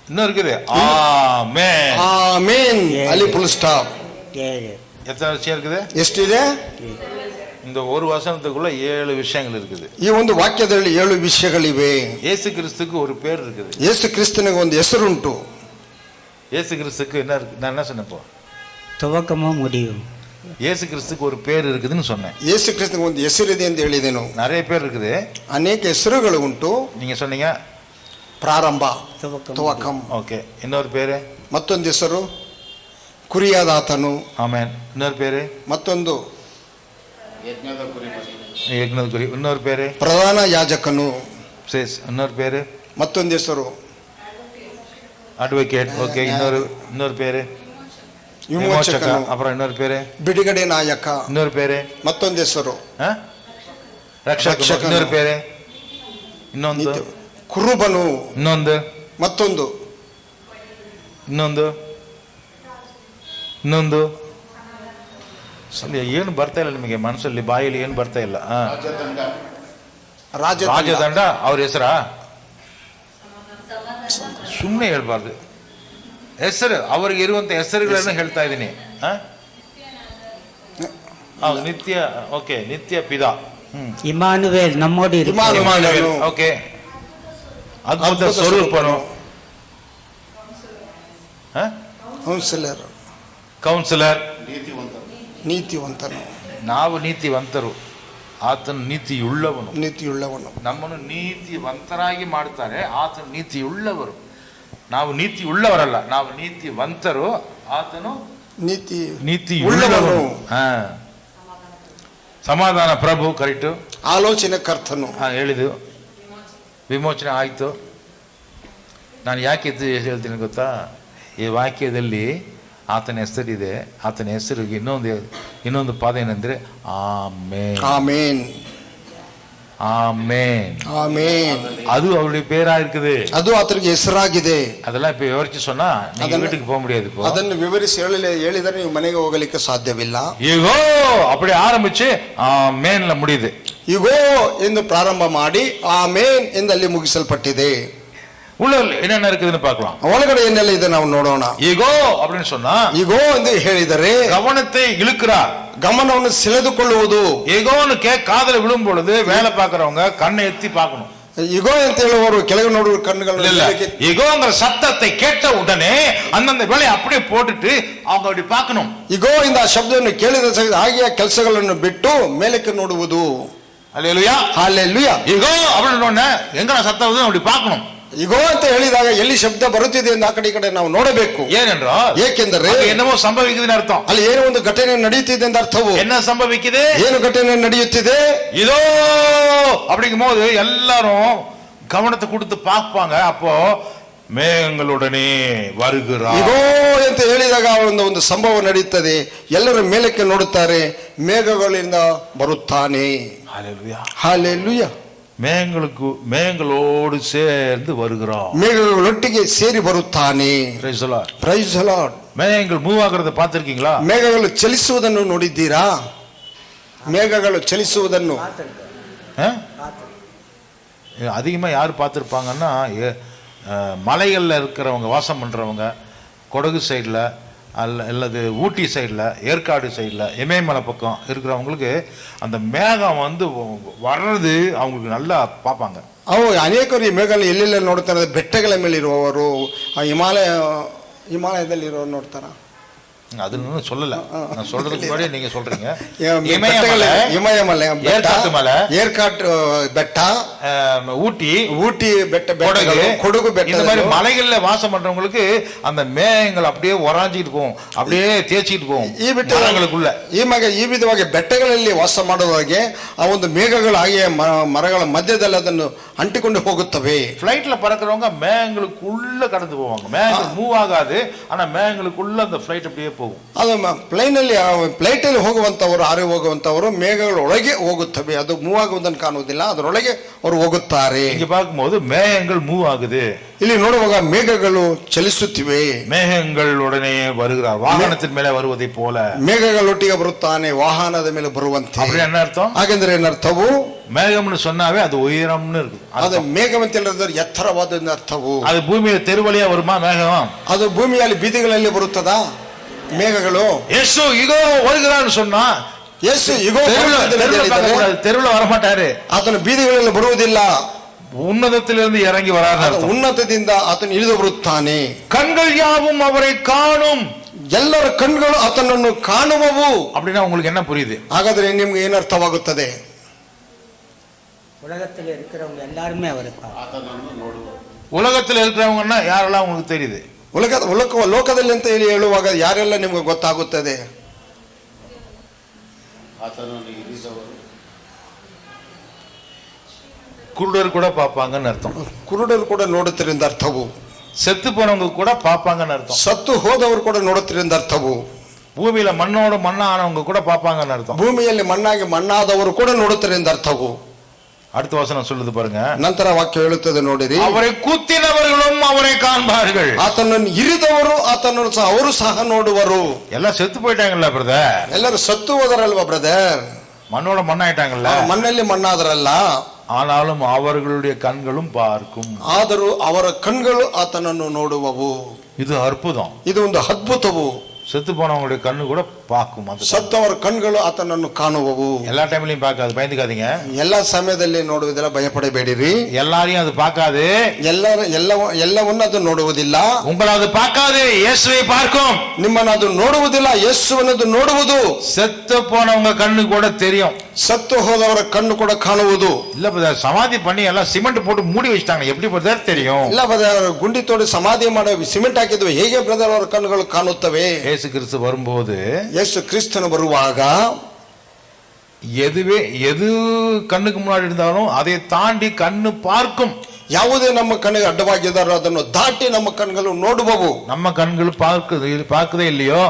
இன்னும் இருக்குது. ஆமென். ಆಮೇನ್. ಅಲ್ಲಿ ಫುಲ್ ಸ್ಟಾಪ್. ஏழு. எத்தனை விஷயம் இருக்குது? ಎಷ್ಟಿದೆ? இந்த ஒரு வசனத்துக்குள்ள 7 விஷயங்கள் இருக்குது. ಈ ಒಂದು ವಾಕ್ಯದಲ್ಲಿ 7 ವಿಷಯಗಳಿವೆ. இயேசு கிறிஸ்துக்கு ஒரு பேர் இருக்குது. ಯೇಸು ಕ್ರಿಸ್ತನಿಗೆ ಒಂದು ಹೆಸರುಂಟು. இயேசு கிறிஸ்துக்கு என்ன இருக்கு? நான் என்ன சொன்னப்போ? துவக்கமும் முடியும். இயேசு கிறிஸ்துக்கு ஒரு பேர் இருக்குதுன்னு சொன்னேன். ಯೇಸು ಕ್ರಿಸ್ತನಿಗೆ ಒಂದು ಹೆಸರಿದೆ ಅಂತ ಹೇಳಿದೆನು. நிறைய பேர் இருக்குது, ಅನೇಕ ಹೆಸರುಗಳು ಉಂಟು. நீங்க சொன்னீங்க ಪ್ರಾರಂಭ, ತುವಕಂ. ஓகே. இன்னொரு பேரு, ಮತ್ತೊಂದು ಹೆಸರು ಕುರಿಯಾದಾತನು. ஆமென். இன்னொரு பேரு, ಮತ್ತೊಂದು ಯಜ್ಞದ ಕುರಿಮರಿ. ಯಜ್ಞದ. இன்னொரு பேரு ಪ್ರಧಾನ ಯಾಜಕನು. இன்னொரு பேரு, ಮತ್ತೊಂದು ಹೆಸರು அட்வொகேட். ஓகே. இன்னொரு பேரு விமோச்சக. அப்புறம் இன்னொரு பேரு ಬಿಡುಗಡೆ ನಾಯಕ. இன்னொரு பேரு ಮತ್ತೊಂದು ಹೆಸರು ರಕ್ಷಕ. ಇನ್ನೊಂದು பேரு ಇನ್ನೊಂದು ಕುರುಬನು. ಇನ್ನೊಂದು ಮತ್ತೊಂದು ಇನ್ನೊಂದು ಏನು ಬರ್ತಾ ಇಲ್ಲ ನಿಮಗೆ ಮನಸ್ಸಲ್ಲಿ, ಬಾಯಲ್ಲಿ ಏನು ಬರ್ತಾ ಇಲ್ಲ? ರಾಜದಂಡ. ಅವ್ರ ಹೆಸರಾ? ಸುಮ್ಮನೆ ಹೇಳ್ಬಾರ್ದು. ಹೆಸರು, ಅವ್ರಿಗೆ ಇರುವಂತ ಹೆಸರುಗಳನ್ನು ಹೇಳ್ತಾ ಇದ್ದೀನಿ. ನಿತ್ಯ. ಓಕೆ. ನಿತ್ಯ ಪಿತಾ. ಇಮ್ಮಾನುವೇಲ್ ನಮ್ಮೋಡಿ. ಓಕೆ. ಅದ್ಭುತ ಸ್ವರೂಪನು. ಕೌನ್ಸಿಲರ್. ನೀತಿವಂತನು. ನೀತಿವಂತನು. ನಾವು ನೀತಿವಂತರು. ಆತನು ನೀತಿಯುಳ್ಳವನು. ನೀತಿಯುಳ್ಳವನು. ನಮ್ಮನ್ನು ನೀತಿವಂತರಾಗಿ ಮಾಡ್ತಾರೆ. ಆತನು ನೀತಿಯುಳ್ಳವರು. ನಾವು ನೀತಿಯುಳ್ಳವರಲ್ಲ, ನಾವು ನೀತಿವಂತರು. ಆತನು ನೀತಿಯುಳ್ಳವನು. ಸಮಾಧಾನ ಪ್ರಭು, ಕರೆಕ್ಟು. ಆಲೋಚನೆ ಕರ್ತನು. ಹೇಳಿದ್ದು ವಿಮೋಚನೆ ಆಯ್ತು. ನಾನು ಯಾಕೆ ಎದ್ದು ಹೇಳ್ತೀನಿ ಗೊತ್ತಾ? ಈ ವಾಕ್ಯದಲ್ಲಿ ಆತನ ಹೆಸರಿದೆ. ಆತನ ಹೆಸರಿಗೆ ಇನ್ನೊಂದು ಪಾದ ಏನಂದ್ರೆ ಆಮೆನ್. ஆமென். ஆமென். ஆமென். அது அவருடைய பேரா இருக்குது. ಅದು ಆತನಿಗೆ ಹೆಸರಾಗಿದೆ. ಅದೆಲ್ಲ இப்ப ವಿವರಿಸಿ சொன்னா நீங்க வீட்டுக்கு போக முடியாது. இப்போ ಅದನ್ನು ವಿವರಿಸಿ ಹೇಳಿದರೆ ನೀವು ಮನೆಗೆ ಹೋಗಲಿಕ್ಕೆ ಸಾಧ್ಯವಿಲ್ಲ. ಈಗೋ அப்படி ஆரம்பிச்சு ஆமென்ல முடியுது. ಈಗೋ ಎಂದು ಪ್ರಾರಂಭ ಮಾಡಿ ಆಮೆನ್ ಎಂದು ಅಲ್ಲಿ ಮುಗಿಸಲ್ಪಟ್ಟಿದೆ. உள்ள என்னென்ன இருக்குதுன்னு பார்க்கலாம். ಒಳಗಡೆ ಏನೆಲ್ಲ ಇದೆ ನಾವು ನೋಡೋಣ. ಈಗೋ அப்படின்னு சொன்னா ಈಗೋ ಎಂದು ಹೇಳಿದರೆ கவனத்தை இழுக்கிறார், ಗಮನವನ್ನು ಸೆಳೆದುಕೊಳ್ಳುವುದು. ಈಗೋன்னு காதுல விழும் பொழுது வேலை பார்க்கறவங்க கண்ணை எத்தி பார்க்கணும். ಈಗೋ ಅಂತ ಹೇಳುವವರು ಕೆಳಗೆ ನೋಡುವ ಕಣ್ಣುಗಳನ್ನು ಈಗೋங்கிற சத்தத்தை கேட்ட உடனே அந்தந்த வேலையை அப்படியே போட்டுட்டு அவங்க அப்படி பார்க்கணும். ಈಗೋ இந்த ಶಬ್ದವನ್ನು ಕೇಳಿದ ಹಾಗೆಯೇ ಕೆಲಸಗಳನ್ನು ಬಿಟ್ಟು ಮೇಲಕ್ಕೆ ನೋಡುವುದು. அல்லேலூயா, ஹல்லேலூயா. ಈಗೋ அப்படின்னு எங்க சத்தம் வருது அப்படி பார்க்கணும். ಈಗೋ ಅಂತ ಹೇಳಿದಾಗ ಎಲ್ಲಿ ಶಬ್ದ ಬರುತ್ತಿದೆ ಎಂದು ಆ ಕಡೆ ಈ ಕಡೆ ನಾವು ನೋಡಬೇಕು. ಏಕೆಂದರೆ ಏನೋ ಸಂಭವಿಸಿದೆ ಅರ್ಥ. ಅಲ್ಲಿ ಏನೋ ಒಂದು ಘಟನೆ ನಡೆಯುತ್ತಿದೆ ಅಂತ ಅರ್ಥವು. என்ன ಸಂಭವಿಸಿದೆ? ಏನು ಘಟನೆ ನಡೆಯುತ್ತಿದೆ? இதோ அப்படிங்கும் போது எல்லாரும் கவனத்தை கொடுத்து பார்ப்பாங்க. அப்போ ಮೇಘங்களுடனே வருகிறார். ಈಗೋ ಅಂತ ಹೇಳಿದಾಗ ಒಂದು ಸಂಭವ ನಡೆಯುತ್ತದೆ. ಎಲ್ಲರೂ ಮೇಲಕ್ಕೆ ನೋಡುತ್ತಾರೆ. ಮೇಘಗಳಿಂದ ಬರುತ್ತಾನೆ. ஹல்லேலூயா, ஹல்லேலூயா. ಮೇಘங்களோடு சேர்ந்து வருகிறார். ಮೇಘಗಳೊಟ್ಟಿಗೆ ಸೇರಿ ಬರುತ್ತಾನೆ. Praise the lord, praise the lord. ಮೇಘಗಳು ಮೂವ್ ಆಗೋದು பார்த்திருக்கீங்களா? ಮೇಘಗಳು ಚಲಿಸುವುದನ್ನು ನೋಡಿದ್ದೀರಾ? ಮೇಘಗಳು ಚಲಿಸುವುದನ್ನು அதிகமா யார் பார்த்திருப்பாங்கன்னா, மலைகள்ல இருக்கிறவங்க, வாசம் பண்றவங்க, கொடகு சைடுல அல்லது ஊட்டி சைடில், ஏற்காடு சைடில், இமயமலை பக்கம் இருக்கிறவங்களுக்கு அந்த மேகம் வர்றது அவங்களுக்கு நல்லா பார்ப்பாங்க. ಅನೇಕರು ಈ ಮೇಘಗಳು ಎಲ್ಲೆಲ್ಲ ನೋಡ್ತಾರೆ? ಬೆಟ್ಟಗಳ ಮೇಲೆ ಇರುವವರು, ಹಿಮಾಲಯದಲ್ಲಿರೋರು ನೋಡ್ತಾರ. அதுன்னு சொல்லல, நான் சொல்றதுக்கு முன்னாடி நீங்க சொல்றீங்க. இமயமலை, ஏற்காட்டு மலை, ஏற்காட்டு பெட்ட, ஊட்டி பெட்ட, கொடகு பெட்ட, இந்த மாதிரி மலைகள்ல வாசம் பண்றவங்களுக்கு அந்த மேகங்கள் அப்படியே ஒராஞ்சிட்டு போகும், அப்படியே தேய்ச்சிட்டு போகும் ಈ ಬೆಟ್ಟங்களுக்குள்ள. ಈ ವಿಧವಾಗಿ ಬೆಟ್ಟಗಳಲ್ಲಿ ವಾಸ ಮಾಡುವಾಗೆ ಆ ಒಂದು ಮೇಘಗಳು ಹಾಗೆ ಮರಗಳ ಮಧ್ಯದಲ್ಲಿ ಅದನ್ನು ಅಂಟಿಕೊಂಡು ಹೋಗುತ್ತವೆ. ಫ್ಲೈಟ್ல பறக்கிறவங்க மேகங்களுக்குள்ள கடந்து போவாங்க. மேகங்கள் மூவ் ஆகாது, ஆனா மேகங்களுக்குள்ள அந்த ஃளைட் அப்படியே போகும். ಅದು ಫ್ಲೈಟ್ ಅಲ್ಲಿ ಹೋಗುವಂತವರು, ಹಾರಿ ಹೋಗುವಂತವರು ಮೇಘಗಳೊಳಗೆ ಹೋಗುತ್ತವೆ. ಅದು ಮೂವ್ ಆಗುವುದನ್ನು ಕಾಣುವುದಿಲ್ಲ, ಅದರೊಳಗೆ ಅವರು ಹೋಗುತ್ತಾರೆ. இங்க பார்க்கும்போது மேகங்கள் மூவ் ஆகுது. ಇಲ್ಲಿ ನೋಡುವಾಗ ಮೇಘಗಳು ಚಲಿಸುತ್ತಿವೆ. மேகங்களுடனே வருகிறார், வாகனத்தின் மேலே வருவதை போல. ಮೇಘಗಳೊಟ್ಟಿಗೆ ಬರುತ್ತಾನೆ, ವಾಹನದ ಮೇಲೆ ಬರುವಂತೆ. அப்படி என்ன அர்த்தம்? ಹಾಗೆಂದ್ರೆ ಏನರ್ಥವು? மேகம்னு சொன்னாவே அது உயரம்னு இருக்கு. ಅದು ಮೇಘಂ ಅಂತ ಹೇಳಿದ್ರೆ ಎತ್ತರವಾದ ಅರ್ಥವು. அது பூமியில தெருவழியா வருமா மேகம்? ಅದು ಭೂಮಿಯಲ್ಲಿ ಬೀದಿಗಳಲ್ಲಿ ಬರುತ್ತದಾ ಮೇಘಗಳು? ಯೇಸು ಈಗ வருகிறான்னு சொன்னா, ಯೇಸು ಈಗ தெருவில் வரமாட்டாரு, ಆತನ ಬೀದಿಗಳಲ್ಲಿ ಬರುವುದಿಲ್ಲ, உன்னதத்திலிருந்து இறங்கி வரார். ಉನ್ನತದಿಂದ ಆತನು ಇಳಿದು ಬರುತ್ತಾನೆ. கண்கள் யாவும் அவரை காணும், ಎಲ್ಲರ ಕಣ್ಗಳು ಆತನನ್ನು ಕಾಣುವವು. அப்படின்னா உங்களுக்கு என்ன புரியுது? ಹಾಗಾದ್ರೆ ನಿಮ್ಗೆ ಏನು ಅರ್ಥವಾಗುತ್ತದೆ? உலகத்தில் இருக்கிறவங்க எல்லாருமே அவரை உலகத்தில் இருக்கிறவங்கன்னா யாரெல்லாம் உங்களுக்கு தெரியுது? ಲೋಕದಲ್ಲಿ ಅಂತ ಹೇಳುವಾಗ ಯಾರೆಲ್ಲ ನಿಮ್ಗೆ ಗೊತ್ತಾಗುತ್ತದೆ? குருடர் கூட பார்ப்பாங்கன்னு அர்த்தம். ಕುರುಡರು ಕೂಡ ನೋಡುತ್ತಿರಿಂದ ಅರ್ಥವು. செத்து போனவங்க கூட பார்ப்பாங்கன்னு அர்த்தம். ಸತ್ತು ಹೋದವರು ಕೂಡ ನೋಡುತ್ತಿರಿಂದ ಅರ್ಥವು. பூமியில மண்ணோட மண்ணானவங்க கூட பார்ப்பாங்கன்னு அர்த்தம். ಭೂಮಿಯಲ್ಲಿ ಮಣ್ಣಾಗಿ ಮಣ್ಣಾದವರು ಕೂಡ ನೋಡುತ್ತಿರಿಂದ ಅರ್ಥವು. அடுத்த வசனம் சொல்லுது பாருங்க. ನಂತರ ವಾಕ್ಯ ಹೇಳುತ್ತದೆ ನೋಡಿರಿ. அவரை குத்தினவர்களும் அவரை காண்பார்கள். ಆತನನ್ನು ಇರಿದವರು ಆತನನ್ನು ಸಹ ಅವರು ಸಹ ನೋಡುವರು. எல்லாம் செத்து போயிட்டாங்கல்ல பிரதர்? ಎಲ್ಲರೂ ಸತ್ತು ಹೋದರಲ್ವಾ ಬ್ರದರ್? மண்ணோட மண்ணாயிட்டாங்கல்ல? ಮಣ್ಣಲ್ಲಿ ಮಣ್ಣಾದರಲ್ಲ. ஆனாலும் அவர்களுடைய கண்களும் பார்க்கும். ಆದರೂ ಅವರ ಕಣ್ಗಳು ಆತನನ್ನು ನೋಡುವವು. இது அற்புதம். ಇದು ಒಂದು ಅದ್ಭುತವು. செத்து போனவங்களுடைய கண்ணு கூட பார்க்கும். அந்த ಸತ್ತವರ ಕಣ್ಗಳು ಆತನನ್ನು ಕಾಣುವವು. எல்லா டைம்லயும் பார்க்காது, பயந்துக்காதீங்க. ಎಲ್ಲ ಸಮಯದಲ್ಲಿ ನೋಡುವುದಿಲ್ಲ, ಭಯಪಡಬೇಡಿರಿ. எல்லாரையும் அது பார்க்காது, ಎಲ್ಲವನ್ನ ಅದು ನೋಡುವುದಿಲ್ಲ. உங்களை அது பார்க்காது, இயேசுவை பார்க்கும். ನಿಮ್ಮನ್ನು ಅದು ನೋಡುವುದಿಲ್ಲ, ಯೇಸುವನ್ನದು ನೋಡುವುದು. செத்து போனவங்க கண்ணு கூட தெரியும், ಸತ್ತು ಹೋದವರ ಕಣ್ಣು ಕೂಡ ಕಾಣುವುದು. இல்ல பிரதர், சமாதி பண்ணி எல்லாம் சிமெண்ட் போட்டு மூடி வச்சிட்டாங்க, எப்படி பிரதர் தெரியும்? ಇಲ್ಲ ಬ್ರದರ್, ಗುಂಡಿ ತೋಡಿ ಸಮಾಧಿ ಮಾಡಿ ಸಿಮೆಂಟ್ ಹಾಕಿದ್ವಿ, ಹೇಗೆ ಬ್ರದರ್ ಅವರ ಕಣ್ಣುಗಳು ಕಾಣುತ್ತವೆ? இயேசு கிறிஸ்து வரும்போது, ಯೇಸು ಕ್ರಿಸ್ತನು ಬರುವಾಗ எது கண்ணுக்கு முன்னாடி இருந்தாலும் அதை தாண்டி கண்ணு பார்க்கும். ಯಾವುದೇ ನಮ್ಮ ಕಣ್ಣಿಗೆ ಅಡ್ಡವಾಗಿದ್ದಾರೋ ಅದನ್ನು ದಾಟಿ ನಮ್ಮ ಕಣ್ಗಳು ನೋಡುವವು. நம்ம கண்கள் பார்க்குதே இல்லையோ,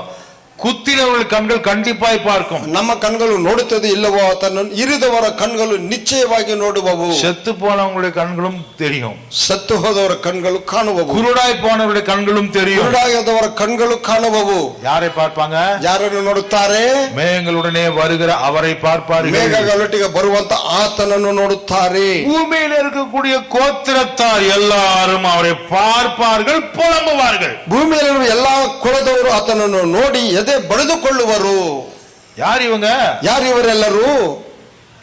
குத்தினவர்கள் கண்கள் கண்டிப்பாய் பார்க்கும். ನಮ್ಮ ಕಣ್ಗಳು ನೋಡುತ್ತದೆ ಇಲ್ಲವೋ ತನ್ನ ಇರಿದವರ ಕಣ್ಗಳು ನಿಶ್ಚಯವಾಗಿ ನೋಡುವವು. செத்து போனவங்களுடைய கண்களும் தெரியும், ಸತ್ತು ಹೋದವರ ಕಣ್ಗಳು ಕಾಣುವವು. குருடாய் போனவருடைய கண்களும் தெரியும். ಕುರುಡಾಗದವರ ಕಣ್ಗಳು ಕಾಣುವವು. யாரை பார்ப்பாங்க? ಯಾರನ್ನು ನೋಡುತ್ತಾರೆ? மேகங்களுடனே வருகிற அவரை பார்ப்பார்கள். ಮೇಘಗಳೊಟ್ಟಿಗೆ ಬರುವಂತ ಆತನನ್ನು ನೋಡುತ್ತಾರೆ. பூமியில் இருக்கக்கூடிய கோத்திரத்தார் எல்லாரும் அவரை பார்ப்பார்கள், புலம்புவார்கள். ಭೂಮಿಯಲ್ಲಿರುವ ಎಲ್ಲಾ ಕುಲದವರು ಆತನನ್ನು ನೋಡಿ ಬಡಿದುಕೊಳ್ಳುವರು. யார் இவங்க? ಯಾರು ಇವರೆಲ್ಲರೂ?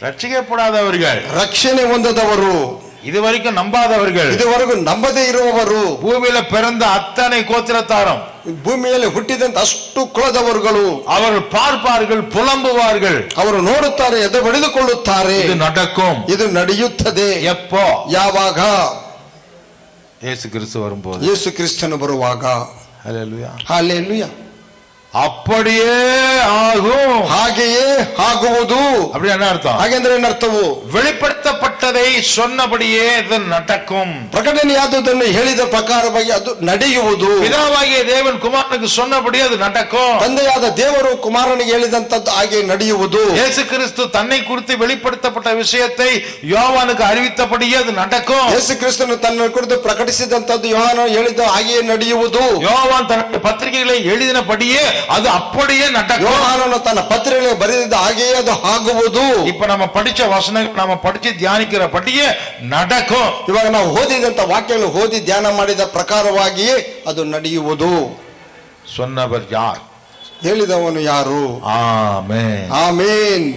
ரட்சிக்கப்படாதவர்கள், ರಕ್ಷಣೆ ಹೊಂದದವರು, இதுவரைக்கும் நம்பாதவர்கள், ಇದುವರೆಗೂ ನಂಬದೇ ಇರುವವರು, பூமியில பிறந்த அத்தனை கோத்திரத்தாரும், ಭೂಮಿಯಲ್ಲಿ ಹುಟ್ಟಿದಂತ ಅಷ್ಟು ಕುಲದವರುಗಳು அவர்கள் பார்ப்பார்கள், புலம்புவார்கள். ಅವರು ನೋಡುತ್ತಾರೆ, ಎದೆ ಬಡಿದುಕೊಳ್ಳುತ್ತಾರೆ. இது நடக்கும். ಇದು ನಡೆಯುತ್ತದೆ. எப்போ? ಯಾವಾಗ? இயேசு கிறிஸ்து வரும்போது. ಯೇಸು ಕ್ರಿಸ್ತನು ಬರುವಾಗ. ஹல்லேலூயா. ಹಲ್ಲೆಲೂಯಾ. அப்படியே ஆகும். ಹಾಗೆಯೇ ಆಗುವುದು. அப்படி என்ன அர்த்தம்? ಹಾಗೆಂದ್ರೆ ಏನರ್ಥವು? வெளிப்படுத்தப்பட்டதை சொன்னபடியே இது நடக்கும். ಪ್ರಕಟಣೆಯಾದುದನ್ನು ಹೇಳಿದ ಪ್ರಕಾರವಾಗಿ ಅದು ನಡೆಯುವುದು. பிதாவாகிய தேவன் குமாரனுக்கு சொன்னபடி அது நடக்கும். ತಂದೆಯಾದ ದೇವರು ಕುಮಾರನಿಗೆ ಹೇಳಿದಂತದ್ದು ಹಾಗೆ ನಡೆಯುವುದು. இயேசு கிறிஸ்து தன்னை குறித்து வெளிப்படுத்தப்பட்ட விஷயத்தை யோவானுக்கு அறிவித்தபடியே அது நடக்கும். ಯೇಸು ಕ್ರಿಸ್ತನು ತನ್ನ ಕುರಿತು ಪ್ರಕಟಿಸಿದಂತದ್ದು ಯೋಹಾನ ಹೇಳಿದ ಹಾಗೆಯೇ ನಡೆಯುವುದು. யோவான் தன்னுடைய பத்திரிகைகளை எழுதினபடியே அது அப்படியே நடக்கும். ಯೋಹಾನನು ತನ್ನ ಪತ್ರಿಕೆಯಲ್ಲಿ ಬರೆದಿದ್ದ ಹಾಗೆಯೇ ಅದು ಆಗುವುದು. இப்ப நம்ம படிச்ச வசனங்கள் நாம படிச்சு தியானிக்கிறபடியே நடக்கும். ಇವಾಗ ನಾವು ಓದಿದಂತ ವಾಕ್ಯಗಳು ಓದಿ ಧ್ಯಾನ ಮಾಡಿದ ಪ್ರಕಾರವಾಗಿಯೇ ಅದು ನಡೆಯುವುದು. சொன்னவர் யார்? ಹೇಳಿದವನು ಯಾರು? ஆமென். ಆಮೇನ್.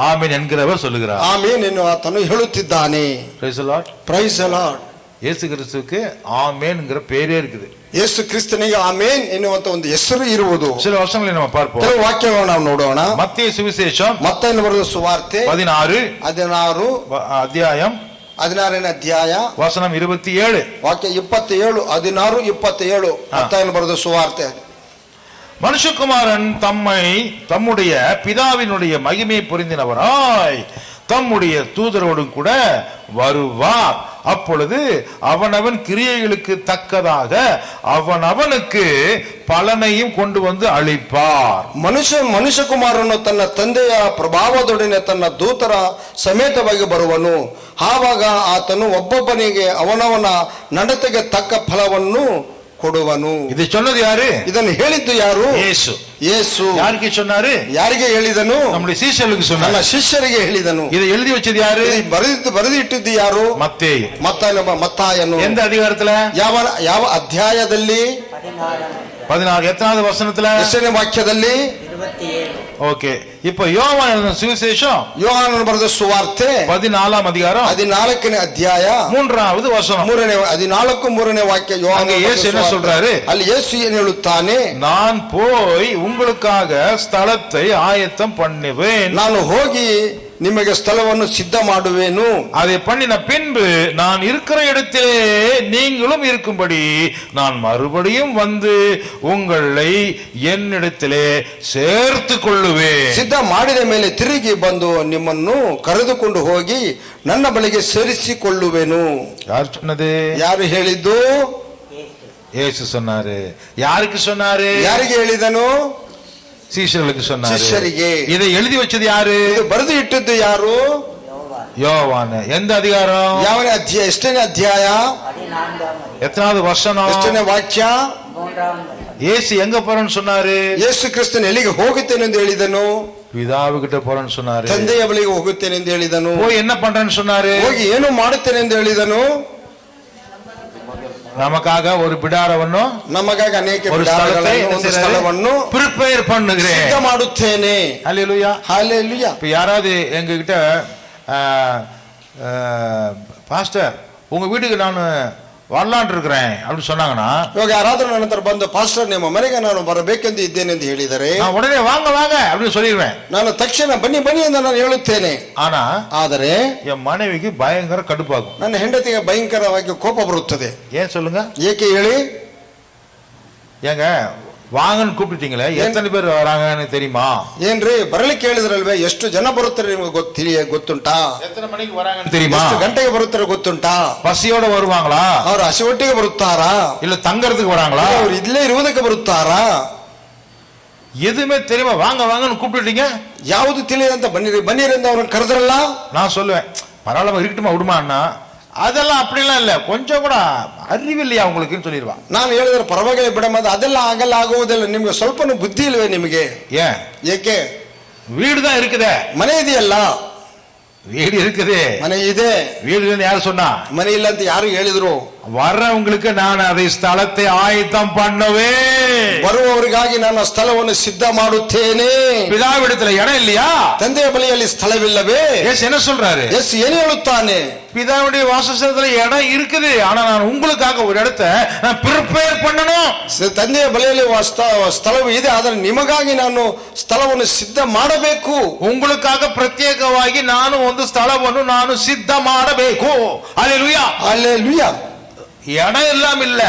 ஆமென் என்கிறவர் சொல்லுகிறார். ಆಮೇನ್ ಎನ್ನುವ ಆತನು ಹೇಳುತ್ತಿದ್ದಾನೆ. Praise the Lord. Praise the Lord. Yesu கிறிஸ்துவுக்கு ஆமென்ங்கிற பேரே இருக்குது. ಯೇಸು ಕ್ರಿಸ್ತನಿಗೆ ಆಮೇನ್ ಎನ್ನುವಂತ ಒಂದು ಹೆಸರು ಇರುವುದು. சில வசனங்களை நம்ம பார்ப்போம். ಕೆಲವು ವಾಕ್ಯಗಳನ್ನು ನಾವು ನೋಡೋಣ. மத்தேயு சுவிசேஷம் ಮತ್ತಾಯನು ಬರೆದ ಸುವಾರ್ತೆ 16 அத்தியாயம் 16ನೇ ಅಧ್ಯಾಯ வசனம் 27. ವಾಕ್ಯ 27, 16, 27. ಮತ್ತಾಯನು ಬರೆದ ಸುವಾರ್ತೆ. மனுஷகுமாரன் தம்முடைய பிதாவினுடைய மகிமை பொருந்தினவராய் தம்முடைய தூதரோடும் கூட வருவார். அப்பொழுது அவனவன் கிரியைகளுக்கு தக்கதாக அவனவனுக்கு பலனையும் கொண்டு வந்து ಅಳಿಪಾರ್. ಮನುಷ್ಯಕುಮಾರನು ತನ್ನ ತಂದೆಯ ಪ್ರಭಾವದೊಡನೆ ತನ್ನ ದೂತರ ಸಮೇತವಾಗಿ ಬರುವನು. ಆವಾಗ ಆತನು ಒಬ್ಬೊಬ್ಬನಿಗೆ ಅವನವನ ನಡತೆಗೆ ತಕ್ಕ ಫಲವನ್ನು ಕೊಡುವನು. இது சொன்னது யாரு? ಇದನ್ನು ಹೇಳಿದ್ದು ಯಾರು? ಯೇಸು. ಯೇಸು யாருக்கு சொன்னாரு? ಯಾರಿಗೆ ಹೇಳಿದನು? நம்முடைய சீஷர்களுக்கு ನನ್ನ சொன்னார். ಶಿಷ್ಯರಿಗೆ ಹೇಳಿದನು. இதை எழுதி வச்சது யாரு? ಬರೆದಿಟ್ಟಿದ್ದು ಯಾರು? மத்தேயு. ಮತ್ತಾಯನು. எந்த அதிகாரத்துல? ಯಾವ ಅಧ್ಯಾಯದಲ್ಲಿ? 16. எத்தனாவது வசனத்துல? ಎಷ್ಟನೇ ವಾಕ್ಯದಲ್ಲಿ? 27. ஓகே. இப்ப யோவான் எழுதின சுவிசேஷம் ಯೋಹಾನನು ಬರೆದ ಸುವಾರ್ತೆ 14 அதிகாரம் 14ನೇ ಅಧ್ಯಾಯ 3வது வசனம். 14, 3ನೇ ವಾಕ್ಯ. ಯೋಹಾನ இயேசு என்ன சொல்றாரு? ಅಲ್ಲಿ ಯೇಸು ಏನು ಹೇಳುತ್ತಾನೆ? நான் போய் உங்களுக்காக ஸ்தலத்தை ஆயத்தம் பண்ணுவேன். ನಾನು ಹೋಗಿ ನಿಮಗೆ ಸ್ಥಳವನ್ನು ಸಿದ್ಧ ಮಾಡುವೆನು. அதை பண்ணின பின்பு நான் இருக்கிற இடத்திலே நீங்களும் இருக்கும்படி நான் மறுபடியும் வந்து உங்களை என்னிடத்திலே சேர்த்து கொள்ளுவேன். ಸಿದ್ಧ ಮಾಡಿದ ಮೇಲೆ ತಿರುಗಿ ಬಂದು ನಿಮ್ಮನ್ನು ಕರೆದುಕೊಂಡು ಹೋಗಿ ನನ್ನ ಬಳಿಗೆ ಸೇರಿಸಿಕೊಳ್ಳುವೆನು. யார் சொன்னது? ಯಾರು ಹೇಳಿದ್ದು? இயேசு சொன்னாரு. யாருக்கு சொன்னாரு? ಯಾರಿಗೆ ಹೇಳಿದನು? சீஷர்களுக்கு சொன்னாரு. ಶಿಷ್ಯರಿಗೆ. இதை எழுதி வச்சது யாரு? ಇದು ಬರೆದು ಇಟ್ಟದ್ದು ಯಾರು? யோவான். எந்த அதிகாரம்? ಯಾವನೇ ಅಧ್ಯಾಯ? ಎಷ್ಟನೇ ಅಧ್ಯಾಯ? 14. எத்தனாவது வசனம்? ಎಷ್ಟನೇ ವಾಕ್ಯ? 3. இயேசு எங்க போறேன்னு சொன்னாரு? ಯೇಸು ಕ್ರಿಸ್ತನು ಎಲ್ಲಿಗೆ ಹೋಗುತ್ತೇನೆಂದು ಹೇಳಿದನು? பிதாவு கிட்ட போறேன்னு சொன்னாரு. ತಂದೆಯ ಬಳಿಗೆ ಹೋಗುತ್ತೇನೆಂದು ಹೇಳಿದನು. போய் என்ன பண்றேன்னு சொன்னாரு? ಹೋಗಿ ಏನು ಮಾಡುತ್ತೇನೆಂದು ಹೇಳಿದನು? நமக்காக ஒரு ಬಿಡಾರವನ್ನು ನಮಗಾಗಿ ಅನೇಕ ஒரு ಸ್ಥಳத்தை ಬಿಡಾರಗಳನ್ನು, ಒಂದು ಸ್ಥಳವನ್ನು ಪ್ರಿಪೇರ್ பண்ணுகிறேன். ಸಿದ್ಧ ಮಾಡುತ್ತೇನೆ. ஹல்லேலூயா. ஹalleluya. இப்போ யாராவது எங்ககிட்ட பாஸ்டர் உங்க வீட்டுக்கு நான் வரலான் இருக்கிறேன் அப்படின்னு சொன்னாங்கன்னா, ಇವಾಗ ಯಾರಾದ್ರೂ ನನ್ನ ಹತ್ರ ಬಂದು ಪಾಸ್ಟರ್ ನಿಮ್ಮ ಮನೆಗೆ ನಾನು ಬರಬೇಕೆಂದು ಇದ್ದೇನೆ ಎಂದು ಹೇಳಿದರೆ நான் உடனே வாங்க வாங்க அப்படின்னு சொல்லிடுவேன். ನಾನು ತಕ್ಷಣ ಬನ್ನಿ ಬನ್ನಿ ಎಂದು ನಾನು ಹೇಳುತ್ತೇನೆ. ஆனா ಆದರೆ என் மனைவிக்கு பயங்கர கடுப்பாகும். ನನ್ನ ಹೆಂಡತಿಗೆ ಭಯಂಕರವಾಗಿ ಕೋಪ ಬರುತ್ತದೆ. ஏன் சொல்லுங்க? ಏಕೆ ಹೇಳಿ? ஏங்க வாங்கன்னு கூப்பிட்டீங்களே, எத்தனை பேர் வராங்கன்னு தெரியுமா? ಏನ್ರಿ ಬರಲಿಕ್ಕೆ ಹೇಳಿದ್ರಲ್ವೇ, ಎಷ್ಟು ಜನ ಬರುತ್ತಾರೆ ನಿಮಗೆ ಗೊತ್ತುಂಟಾ? எத்தனை மணிக்கு வராங்கன்னு தெரியுமா? ಎಷ್ಟು ಗಂಟೆಗೆ ಬರುತ್ತಾರೆ ಗೊತ್ತುಂಟಾ? பசியோட வருவாங்களா, ಅವ್ರು ಹಸಿವೊಟ್ಟಿಗೆ ಬರುತ್ತಾರಾ, இல்ல தங்கறதுக்கு வராங்களா, ಅವ್ರು ಇಲ್ಲೇ ಇರುವುದಕ್ಕೆ ಬರುತ್ತಾರಾ? எதுவுமே தெரியுமா? வாங்க வாங்கன்னு கூப்பிட்டுட்டீங்க, ಯಾವುದು ತಿಳಿಯದಂತ ಬನ್ನಿರಿ ಬನ್ನಿರಿ ಎಂದು ಅವ್ರನ್ನ ಕರೆದ್ರಲ್ಲ. நான் சொல்லுவேன் பரவாயில்ல இருக்கட்டுமா விடுமா அண்ணா, அதெல்லாம் அப்படிலாம் இல்ல, கொஞ்சம் கூட அறிவு இல்லையா உங்களுக்குன்னு சொல்லிடுவான். ನಾನು ಹೇಳಿದ್ರೆ ಪರವಾಗಿಲ್ಲ ಬಿಡಮ್ಮ, ಅದೆಲ್ಲ ಆಗಲ್ಲ, ಆಗುವುದಿಲ್ಲ, ನಿಮ್ಗೆ ಸ್ವಲ್ಪನೂ ಬುದ್ಧಿ ಇಲ್ವೇ ನಿಮಗೆ? ஏன்? ಏಕೆ? வீடு தான் இருக்குதே. ಮನೆ ಇದೆಯಲ್ಲ. வீடு இருக்குது, ಮನೆ ಇದೆ. வீடுன்னு யாரு சொன்னா? ಮನೆ ಇಲ್ಲ ಅಂತ ಯಾರು ಹೇಳಿದ್ರು? வர்றவங்களுக்கு நான் அதை ஸ்தலத்தை ஆயத்தம் பண்ணவே, ಬರುವವರಿಗಾಗಿ ನಾನು ಸ್ಥಳವನ್ನು ಸಿದ್ಧ ಮಾಡುತ್ತೇನೆ. பிதாவிடத்துல இடம் இல்லையா? ತಂದೆಯ ಬಳಿಯಲ್ಲಿ ಸ್ಥಳವಿಲ್ಲವೇ? ஏசு என்ன சொல்றாரு? ಎಸ್ ಏನು ಹೇಳುತ್ತಾನೆ? பிதாவுடைய வாசஸ்தலத்துல இடம் இருக்குது, ஆனா நான் உங்களுக்காக ஒரு இடத்தை நான் ப்ரிப்பேர் பண்ணணும். ತಂದೆಯ ಬಳಿಯಲ್ಲಿ ಸ್ಥಳವು ಇದೆ, ಆದರೆ ನಿಮಗಾಗಿ ನಾನು ಸ್ಥಳವನ್ನು ಸಿದ್ಧ ಮಾಡಬೇಕು. உங்களுக்காக ಪ್ರತ್ಯೇಕವಾಗಿ ನಾನು ಒಂದು ಸ್ಥಳವನ್ನು ನಾನು ಸಿದ್ಧ ಮಾಡಬೇಕು. அல்லேலூயா. அல்லேலூயா. இடம் இல்லாம இல்ல,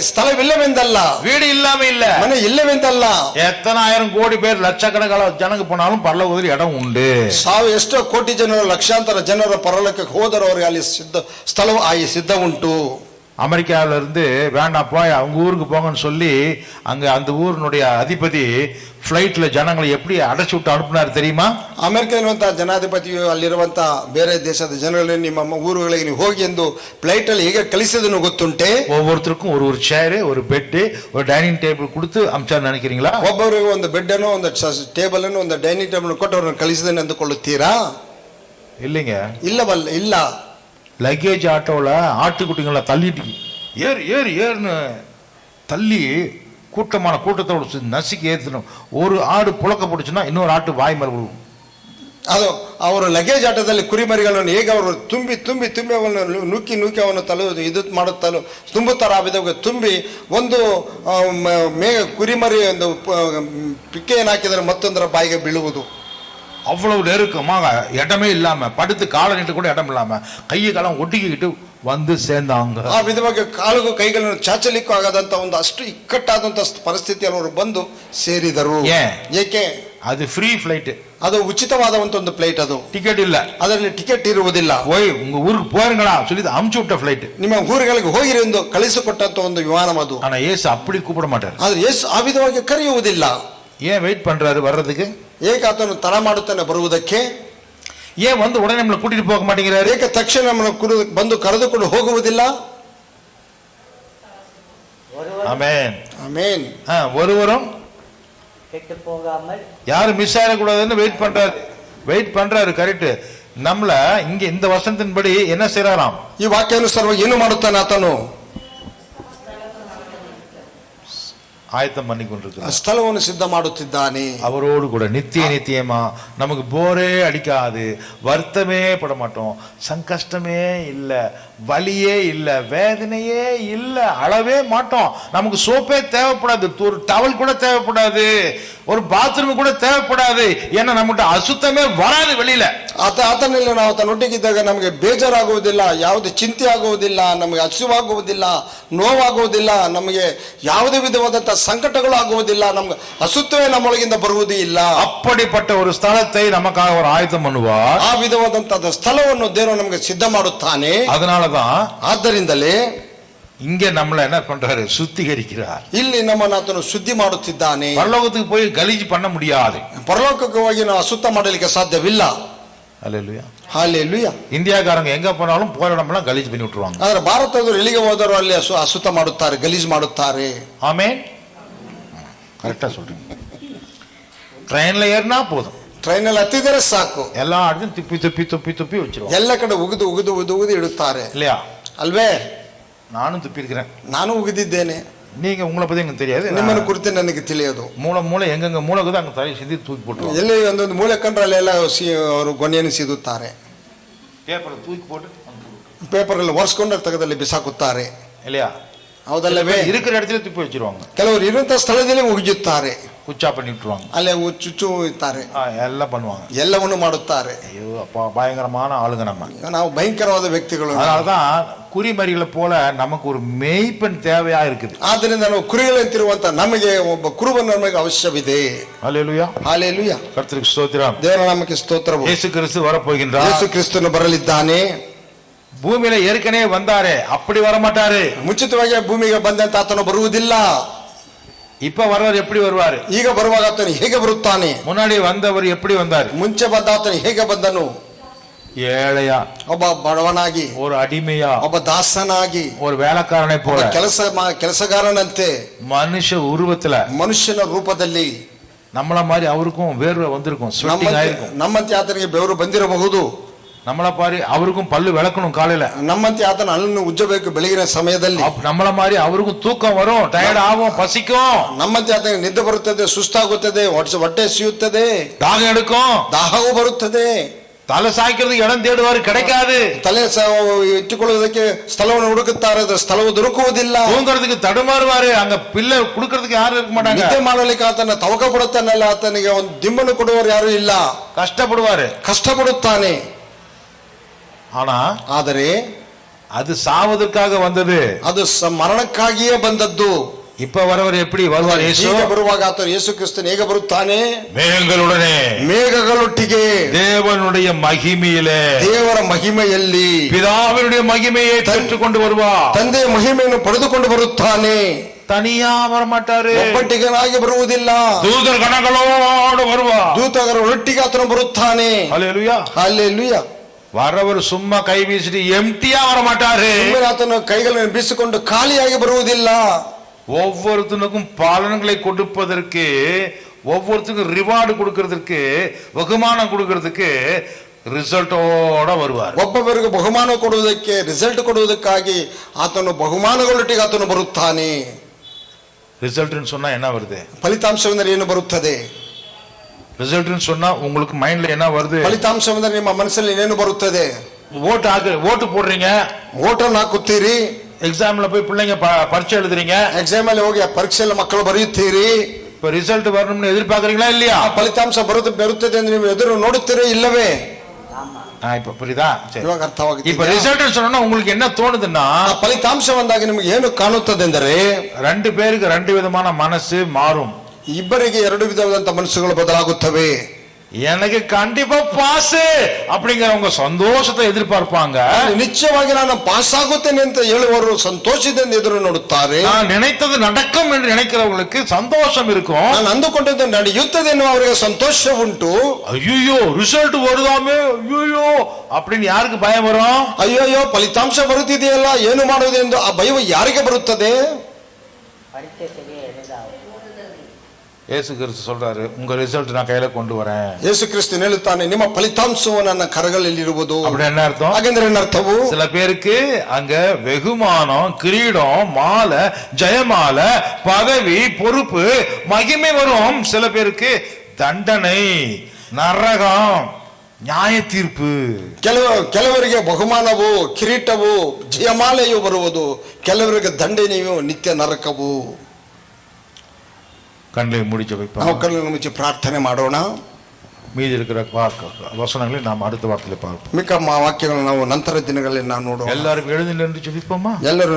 ಸ್ಥಳವಿಲ್ಲವೆಂದಲ್ಲ, வீடு இல்லாம இல்ல, ಮನೆ ಇಲ್ಲವೆಂದಲ್ಲ. எத்தனை ஆயிரம் கோடி பேர் லட்சக்கணக்கான ஜனங்க போனாலும் பரலோகத்தில் இடம் உண்டு. ಎಷ್ಟೋ ಕೋಟಿ ಜನರು, ಲಕ್ಷಾಂತರ ಜನರ ಪರಲೋಕಕ್ಕೆ ಹೋದರೂ ಅವರಿಗೆ ಅಲ್ಲಿ ಸ್ಥಳವು ಸಿದ್ಧ ಉಂಟು. அமெரிக்காவில இருந்து வேண்டாப்பா அவங்க ஊருக்கு போங்கன்னு சொல்லி அங்க அந்த ஊரினுடைய அதிபதி ಫ್ಲೈಟ್ல ஜனங்களை எப்படி அடைச்சு விட்டு அனுப்புனார் தெரியுமா? ಅಮೆರಿಕದಲ್ಲಿರುವಂತಹ ಜನಾಧಿಪತಿಯು ಅಲ್ಲಿರುವಂತಹ ಬೇರೆ ದೇಶದ ಜನರಲ್ಲಿ ನಿಮ್ಮ ಊರುಗಳಿಗೆ ನೀವು ಹೋಗಿ ಎಂದು ಫ್ಲೈಟ್ ಅಲ್ಲಿ ಹೇಗೆ ಕಳಿಸಿದನು ಗೊತ್ತುಂಟೆ? ஒவ்வொருத்தருக்கும் ஒரு ஒரு சேர், ஒரு பெட், ஒரு டைனிங் டேபிள் கொடுத்து அம்சார் நினைக்கிறீங்களா? ಒಬ್ಬರಿಗೆ ಒಂದು ಬೆಡ್ ಅನ್ನು, ಒಂದು ಟೇಬಲ್ ಅನ್ನು, ಒಂದು ಡೈನಿಂಗ್ ಟೇಬಲ್ ಕೊಟ್ಟು ಅವ್ರನ್ನ ಕಳಿಸಿದನು ಅಂದುಕೊಳ್ಳುತ್ತೀರಾ? இல்லைங்க. இல்லவல்ல, ಇಲ್ಲ. லக்கேஜ் ஆட்டோவில் ஆட்டுக்குட்டிங்களை தள்ளிட்டு ஏறு ஏறு ஏறுன்னு தள்ளி கூட்டமான கூட்டத்தோடு நசுக்கி ஏற்றணும். ஒரு ஆடு புழக்க போட்டுச்சுன்னா இன்னொரு ஆட்டு வாய் மேலே விழுவும். ಅದು ಅವರು ಲಗೇಜ್ ಆಟದಲ್ಲಿ ಕುರಿಮರಿಗಳನ್ನು ಹೇಗೆ ಅವರು ತುಂಬಿ ತುಂಬಿ ತುಂಬಿ ಅವನ್ನ ನೂಕಿ ನೂಕಿ ಅವನು ಇದು ಮಾಡುತ್ತಲೋ ತುಂಬುತ್ತಾರೆ. ಆ ವಿಧವಾಗಿ ತುಂಬಿ ಒಂದು ಕುರಿಮರಿ ಒಂದು ಪಿಕ್ಕೆಯನ್ನು ಹಾಕಿದರೆ ಮತ್ತೊಂದರ ಬಾಯಿಗೆ ಬೀಳುವುದು. அவ்வளவு நெருக்கமாக இடமே இல்லாம படுத்து காலை நீட்டு கூட இடம் இல்லாம கையை காலம் ஒட்டிக்கிட்டு வந்து சேர்ந்தாங்க. ಆ ವಿಧವಾಗಿ ಕಾಲಿಗೂ ಕೈಗಳನ್ನು ಚಾಚಲಿಕ್ಕೂ ಆಗದಂತ ಒಂದು ಅಷ್ಟು ಇಕ್ಕಟ್ಟಾದಂತ ಪರಿಸ್ಥಿತಿಯಲ್ಲಿ ಅವರು ಬಂದು ಸೇರಿದರು. ಏಕೆ? ಅದು ಫ್ರೀ ಫ್ಲೈಟ್, ಅದು ಉಚಿತವಾದ ಒಂದು ಫ್ಲೈಟ್, ಅದು ಟಿಕೆಟ್ ಇಲ್ಲ, ಅದರಲ್ಲಿ ಟಿಕೆಟ್ ಇರುವುದಿಲ್ಲ. போய் உங்க ஊருக்கு போயிருங்களா சொல்லி அமுச்சு விட்ட ಫ್ಲೈಟ್, ನಿಮ್ಮ ಊರುಗಳಿಗೆ ಹೋಗಿರಿ ಎಂದು ಕಳಿಸಿಕೊಟ್ಟಂತ ಒಂದು ವಿಮಾನ ಅದು. ஆனா ஏசு அப்படி கூப்பிட மாட்டார். ಆದ್ರೆ ಯೇಸು ಆ ವಿಧವಾಗಿ ಕರೆಯುವುದಿಲ್ಲ. ஏன் வெயிட் பண்றாரு வர்றதுக்கு? ಏಕೆ ಆತನು ತಡ ಮಾಡುತ್ತಾನೆ ಬರುವುದಕ್ಕೆ? ஏன் வந்து உடனே நம்மளை கூட்டிட்டு போக மாட்டேங்கிறாரு? ಏಕೆ ತಕ್ಷಣ ನಮ್ಮನ್ನು ಬಂದು ಕರೆದುಕೊಂಡು ಹೋಗುವುದಿಲ್ಲ? ஆமென் ಆಮೆನ್. ஒருவரும் கெட்டு போகாமல் யாரும் மிஸ் ஆகக்கூடாதுன்னு வெயிட் பண்றாரு. கரெக்ட். நம்மள இங்க இந்த வசனத்தின்படி என்ன செய்யறாராம்? ಈ ವಾಕ್ಯಾನುಸಾರವಾಗಿ ಏನು ಮಾಡುತ್ತಾನೆ ಆತನು? ஆயத்தம் பண்ணி கொண்டிருக்கிறார். ಸ್ಥಳವನ್ನು ಸಿದ್ಧ ಮಾಡುತ್ತಿದ್ದಾನೆ. அவரோடு கூட நித்தியமா நமக்கு போரே அடிக்காது, வருத்தமே பட மாட்டோம், சங்கஷ்டமே இல்ல, வலியே இல்ல, வேதனையே இல்ல, அழவே மாட்டோம். நமக்கு சோப்பே தேவைப்படாது, ஒரு டவல் கூட தேவைப்படாது, ஒரு பாத்ரூம் கூட தேவைப்படாது. ஏன்னா நம்மகிட்ட ಅಸುತ್ತಮೇ வராது வெளியில. ಆತನಲ್ಲಿ ನಾವು ತನ್ನೊಟ್ಟಿಗಿದ್ದಾಗ ನಮಗೆ ಬೇಜಾರಾಗುವುದಿಲ್ಲ, ಯಾವುದೇ ಚಿಂತೆ ಆಗುವುದಿಲ್ಲ, ನಮಗೆ ಹಸಿವಾಗುವುದಿಲ್ಲ, ನೋವಾಗುವುದಿಲ್ಲ, ನಮಗೆ ಯಾವುದೇ ವಿಧವಾದಂತಹ ಸಂಕಟಗಳು ಆಗುವುದಿಲ್ಲ, ನಮ್ಗೆ ಅಸುತ್ತವೇ ನಮ್ಮೊಳಗಿಂದ ಬರುವುದೇ ಇಲ್ಲ. அப்படிப்பட்ட ஒரு ஸ்தலத்தை நமக்காக ஒரு ஆயத்தம் பண்ணுவார். ಆ ವಿಧವಾದಂತಹ ಸ್ಥಳವನ್ನು ದೇವರು ನಮಗೆ ಸಿದ್ಧ ಮಾಡುತ್ತಾನೆ. அதனாலதான் ಆದ್ದರಿಂದಲೇ இங்க நம்மள என்ன பண்றாரு? சுத்திகரிக்கிறார். ಇಲ್ಲಿ ನಮ್ಮನ್ನು ಆತನು ಶುದ್ಧಿ ಮಾಡುತ್ತಿದ್ದಾನೆ. பரலோகத்துக்கு போய் ಗಲೀಜ್ பண்ண முடியாது. ಪರಲೋಕಕ್ಕೆ ಹೋಗಿ ನಾವು ಅಶುದ್ಧ ಮಾಡಲಿಕ್ಕೆ ಸಾಧ್ಯವಿಲ್ಲ. அல்லேலூயா. ಹಾಲೆಲೂಯಾ. இந்தியாக்காரங்க எங்க போனாலும் போற இடமெல்லாம் ಗಲೀಜ್ பண்ணி விட்டுருவாங்க. ಆದ್ರೆ ಭಾರತದವರು ಎಲ್ಲಿಗೆ ಹೋದರೂ ಅಲ್ಲಿ ಅಶುದ್ಧ ಮಾಡುತ್ತಾರೆ, ಗಲೀಜ್ ಮಾಡುತ್ತಾರೆ. ஆமென். கரெக்டா சொல்றீங்க. ட்ரெயின்ல ஏறினா போதும், ಟ್ರೈನಲ್ಲಿ ಹತ್ತಿದರೆ ಸಾಕು, எல்லா இடத்தையும் துப்பி துப்பி துப்பி துப்பி வச்சிருவாங்க. ಎಲ್ಲ ಕಡೆ ಉಗಿದು ಉಗಿದು ಉಗಿದು ಉಗಿದು ಇಡುತ್ತಾರೆ, இல்லையா? ಅಲ್ವೇ? நானும் துப்பியிருக்கிறேன். ನಾನು ಉಗಿದಿದ್ದೇನೆ. நீங்க உங்களை பத்தி எனக்கு தெரியாது. ನಿಮ್ಮನ್ನು ಕುರಿತು ನನಗೆ ತಿಳಿಯೋದು. மூளை எங்கெங்க மூளை இருக்குதோ அங்க தலை சிந்தி தூக்கி போட்டுருவாங்க. ಎಲ್ಲಿ ಒಂದೊಂದು ಮೂಲೆ ಕಂಡ್ರೆ ಅಲ್ಲೆಲ್ಲ ಅವರು ಗೊನೆಯನ್ನು ಸೀದುತ್ತಾರೆ. பேப்பரை தூக்கி போட்டு ಪೇಪರಲ್ಲಿ ಒರೆಸ್ಕೊಂಡು ತೆಗೆದಲ್ಲಿ ಬಿಸಾಕುತ್ತಾರೆ. இல்லையா? ಹೌದಲ್ಲವೇ? இருக்கிற இடத்துல துப்பி வச்சிருவாங்க. ಕೆಲವರು ಇರುವಂತಹ ಸ್ಥಳದಲ್ಲಿ ಉಗಿಯುತ್ತಾರೆ. குச்சா பண்ணி விட்டுருவாங்க. ಅಲ್ಲೇ ಚುಚ್ಚು ಇರ್ತಾರೆ. எல்லாம் பண்ணுவாங்க. ಎಲ್ಲವನ್ನು ಮಾಡುತ್ತಾರೆ. ஐயோ அப்பா, பயங்கரமான ஆளுங்க நம்ம. ನಾವು ಭಯಂಕರವಾದ ವ್ಯಕ್ತಿಗಳು. அதனாலதான் ಕುರಿಮರಿகளை போல நமக்கு ஒரு மேய்ப்பன் தேவையா இருக்குது. ಆದ್ದರಿಂದ ನಾವು ಕುರಿಗಳಂತಿರುವಂತ ನಮಗೆ ಒಬ್ಬ ಕುರುಬನ ನಮಗೆ ಅವಶ್ಯವಿದೆ. ஹல்லேலூயா, ಹಲ್ಲೆಲೂಯಾ. கர்த்தருக்கு ஸ்தோத்திரம். ದೇವರ ನಾಮಕ್ಕೆ ಸ್ತೋತ್ರವು. இயேசு கிறிஸ்து வரப்போகின்றார். ಯೇಸು ಕ್ರಿಸ್ತನು ಬರಲಿದ್ದಾನೆ. பூமியில ஏற்கனவே வந்தாரே, அப்படி வர மாட்டாரு. ಮುಂಚಿತವಾಗಿ ಭೂಮಿಗೆ ಬಂದಂತ ಆತನು ಬರುವುದಿಲ್ಲ. இப்ப வரவர் எப்படி வருவாரு? ಈಗ ಬರುವಾಗ ಆತನು ಹೇಗೆ ಬರುತ್ತಾನೆ? முன்னாடி வந்தவர் எப்படி வந்தாரு? ಮುಂಚೆ ಬಂದ ಆತನು ಹೇಗೆ ಬಂದನು? ஏழையா, ಒಬ್ಬ ಬಡವನಾಗಿ, ஒரு அடிமையா, ಒಬ್ಬ ದಾಸನಾಗಿ, ஒரு வேலைக்காரனை போல, ಕೆಲಸಗಾರನಂತೆ, மனுஷ உருவத்துல, ಮನುಷ್ಯನ ರೂಪದಲ್ಲಿ. நம்மள மாதிரி அவருக்கும் வேர்வை வந்திருக்கும், ஸ்வெட்டிங் ஆயிருக்கும். ನಮ್ಮಂತೆ ಆತನಿಗೆ ಬೆವರು ಬಂದಿರಬಹುದು. நம்மள மாதிரி அவருக்கும் பல்லு விளக்கணும் காலையில. ನಮ್ಮಂತೆ ಆತನ ಹಲ್ಲನ್ನು ಉಜ್ಜಬೇಕು ಬೆಳಗಿನ ಸಮಯದಲ್ಲಿ. நம்மள மாதிரி அவருக்கும் தூக்கம் வரும், டயர்ட் ஆகும், பசிக்கும். ನಮ್ಮಂತೆ ಆತನಿಗೆ ನಿದ್ದೆ ಬರುತ್ತದೆ, ಸುಸ್ತಾಗುತ್ತದೆ, ಹೊಟ್ಟೆ ಸಿಯುತ್ತದೆ, தாகம் எடுக்கும், ದಾಹವೂ ಬರುತ್ತದೆ. தலை சாய்க்கிறதுக்கு இடம் தேடுவாரு, கிடைக்காது. ತಲೆ ಇಟ್ಟುಕೊಳ್ಳುವುದಕ್ಕೆ ಸ್ಥಳವನ್ನು ಹುಡುಕುತ್ತಾರೆ, ಸ್ಥಳವು ದೊರಕುವುದಿಲ್ಲ. தூங்குறதுக்கு தடுமாறுவாரு, அங்க பிள்ளை குடுக்கறதுக்கு ಯಾರು இருக்க மாட்டாங்க. ನಿದ್ದೆ ಮಾಡಲಿಕ್ಕೆ ಆತನ ತವಕ ಪಡುತ್ತಾನಲ್ಲ, ಆತನಿಗೆ ಒಂದು ದಿಂಬನ್ನು ಕೊಡುವವರು ಯಾರು ಇಲ್ಲ. கஷ்டப்படுவாரு, ಕಷ್ಟಪಡುತ್ತಾನೆ. ಆದರೆ அது சாவதற்காக வந்தது, ಅದು ಮರಣಕ್ಕಾಗಿಯೇ ಬಂದದ್ದು. இப்ப வரவர் எப்படி வருவார்? இயேசு ಬರುವಾಗ ಆತನು ಯೇಸು ಕ್ರಿಸ್ತನು ಹೇಗೆ ಬರುತ್ತಾನೆ? மேகங்களுடனே, ಮೇಘಗಳೊಟ್ಟಿಗೆ, தேவனுடைய மகிமையிலே, ದೇವರ ಮಹಿಮೆಯಲ್ಲಿ, பிதாவினுடைய மகிமையை பெற்றுக்கொண்டு வருவார். ತಂದೆಯ ಮಹಿಮೆಯನ್ನು ಪಡೆದುಕೊಂಡು ಬರುತ್ತಾನೆ. தனியா வரமாட்டாரு, ಒಬ್ಬಟ್ಟಿಗನಾಗಿ ಬರುವುದಿಲ್ಲ, தூதர் கணங்களோடு வருவார். ದೂತರ ಒಟ್ಟಿಗೆ ಆತನು ಬರುತ್ತಾನೆ. ஹல்லேலூயா, ಹಲ್ಲೆಲೂಯಾ. வரவர் சும்மா கை வீசிட்டு எம்டியா வரமாட்டாரு. ಆತನು ಕೈಗಳನ್ನು ಬೀಸಿಕೊಂಡು ಖಾಲಿಯಾಗಿ ಬರುವುದಿಲ್ಲ. ஒவ்வொருத்தனுக்கும் பலன்களை கொடுப்பதற்கு, ஒவ்வொருத்தருக்கும் ரிவார்டு கொடுக்கறதுக்கு, வெகுமானம் கொடுக்கறதுக்கு ರಿಸಲ್ಟೋಡ வருவார். ಒಬ್ಬೊಬ್ಬರಿಗೆ ಬಹುಮಾನ ಕೊಡುವುದಕ್ಕೆ, ರಿಸಲ್ಟ್ ಕೊಡುವುದಕ್ಕಾಗಿ ಆತನು ಬಹುಮಾನಗಳೊಟ್ಟಿಗೆ ಆತನು ಬರುತ್ತಾನೆ. ரிசல்ட் சொன்னா என்ன வருது? ಫಲಿತಾಂಶವೆಂದರೆ ಏನು ಬರುತ್ತದೆ? ரிசல்ட் சொன்னா உங்களுக்கு மைண்ட்ல என்ன வருது? ಫಲಿತಾಂಶವೆಂದರೆ ನಿಮ್ಮ ಮನಸ್ಸಲ್ಲಿ ಏನು ಬರುತ್ತದೆ? ஓட்டு போடுறீங்க, ಓಟನ್ನು ಹಾಕುತ್ತೀರಿ. எக்ஸாம்ல போய் பிள்ளைங்க பரீட்சை எழுதுறீங்க, ಎಕ್ಸಾಮ್ ಅಲ್ಲಿ ಹೋಗಿ ಪರೀಕ್ಷೆಯಲ್ಲಿ ಮಕ್ಕಳು ಬರೆಯುತ್ತೀರಿ. இப்ப ரிசல்ட் வரணும்னு எதிர்பார்க்கறீங்களா இல்லையா? ಫಲಿತಾಂಶ ಬರುತ್ತದೆ ಎಂದು ನೀವು ಎದುರು ನೋಡುತ್ತೀರಾ ಇಲ್ಲವೇ? இப்ப புரியுதா? ಇವಾಗ ಅರ್ಥವಾಗಿದೆ. இப்ப ரிசல்ட் சொன்னா உங்களுக்கு என்ன தோணுதுன்னா, ಫಲಿತಾಂಶ ಬಂದಾಗ ನಿಮಗೆ ಏನು ಕಾಣುತ್ತದೆ ಎಂದರೆ, ரெண்டு பேருக்கு ரெண்டு விதமான மனசு மாறும். ಇಬ್ಬರಿಗೆ ಎರಡು ವಿಧವಾದಂತ ಮನಸ್ಸುಗಳು ಬದಲಾಗುತ್ತವೆ. எனக்கு கண்டிப்பா பாஸ் அப்படிங்கிறவங்க சந்தோஷத்தை எதிர்பார்ப்பாங்க. ನಿಶ್ಚಯವಾಗಿ ನಾನು ಪಾಸ್ ಆಗುತ್ತೇನೆ ಅಂತ ಹೇಳುವವರು ಸಂತೋಷದಿಂದ ಎದುರು ನೋಡುತ್ತಾರೆ. நான் நினைத்தது நடக்கும் என்று நினைக்கிறவங்களுக்கு சந்தோஷம் இருக்கும். ನಾನು ಅಂದುಕೊಂಡದ್ದು ನಡೆಯುತ್ತದೆ ಎನ್ನುವ ಅವರಿಗೆ ಸಂತೋಷ ಉಂಟು. ஐயோ ரிசல்ட் வருதாமே, ஐயோ அப்படின்னு யாருக்கு பயம் வரும்? ಅಯ್ಯೋ ಫಲಿತಾಂಶ ಬರುತ್ತಿದೆಯಲ್ಲ, ಏನು ಮಾಡುವುದು ಎಂದು ಆ ಭಯವು ಯಾರಿಗೆ ಬರುತ್ತದೆ? பரீட்சை சரியா எழுதாவும். இயேசு கிறிஸ்து சொல்றாரு, உங்க ரிசல்ட் நான் கையில கொண்டு வரேன். ಯೇಸು ಕ್ರಿಸ್ತನು ಹೇಳುತ್ತಾನೆ, ನಿಮ್ಮ ಫಲಿತಾಂಶವು ನನ್ನ ಕರಗಳಲ್ಲಿ ಇರುವುದು. அப்படி என்ன அர்த்தம்? ಹಾಗೆಂದ್ರೆ என்ன ಅರ್ಥವು? சில பேருக்கு அங்க வெகுமானம், கிரீடம், மாலை, ஜெயமாலை, பதவி, பொறுப்பு, மகிமை வரும். சில பேருக்கு தண்டனை, நரகம், ನ್ಯಾಯ ತೀರ್ಪು. ಕೆಲವರಿಗೆ ಬಹುಮಾನವು, ಕಿರೀಟವು, ಜಯಮಾಲೆಯು ಬರುವುದು. ಕೆಲವರಿಗೆ ದಂಡನೆಯು, ನಿತ್ಯ ನರಕವು. கண்களை முடிச்சு வைப்போம். ನಾವು ಕಣ್ಣನ್ನು ಮುಚ್ಚಿ ಪ್ರಾರ್ಥನೆ ಮಾಡೋಣ. மீதி இருக்கிற வசனங்களை நாம் அடுத்த வாரத்தில் பார்ப்போம். ಮಿಕ್ಕ ವಾಕ್ಯಗಳನ್ನು ನಾವು ನಂತರ ದಿನಗಳಲ್ಲಿ ನಾವು ನೋಡೋಣ. எல்லாரும் எழுந்து நின்று ஜெபிப்போமா? ಎಲ್ಲರೂ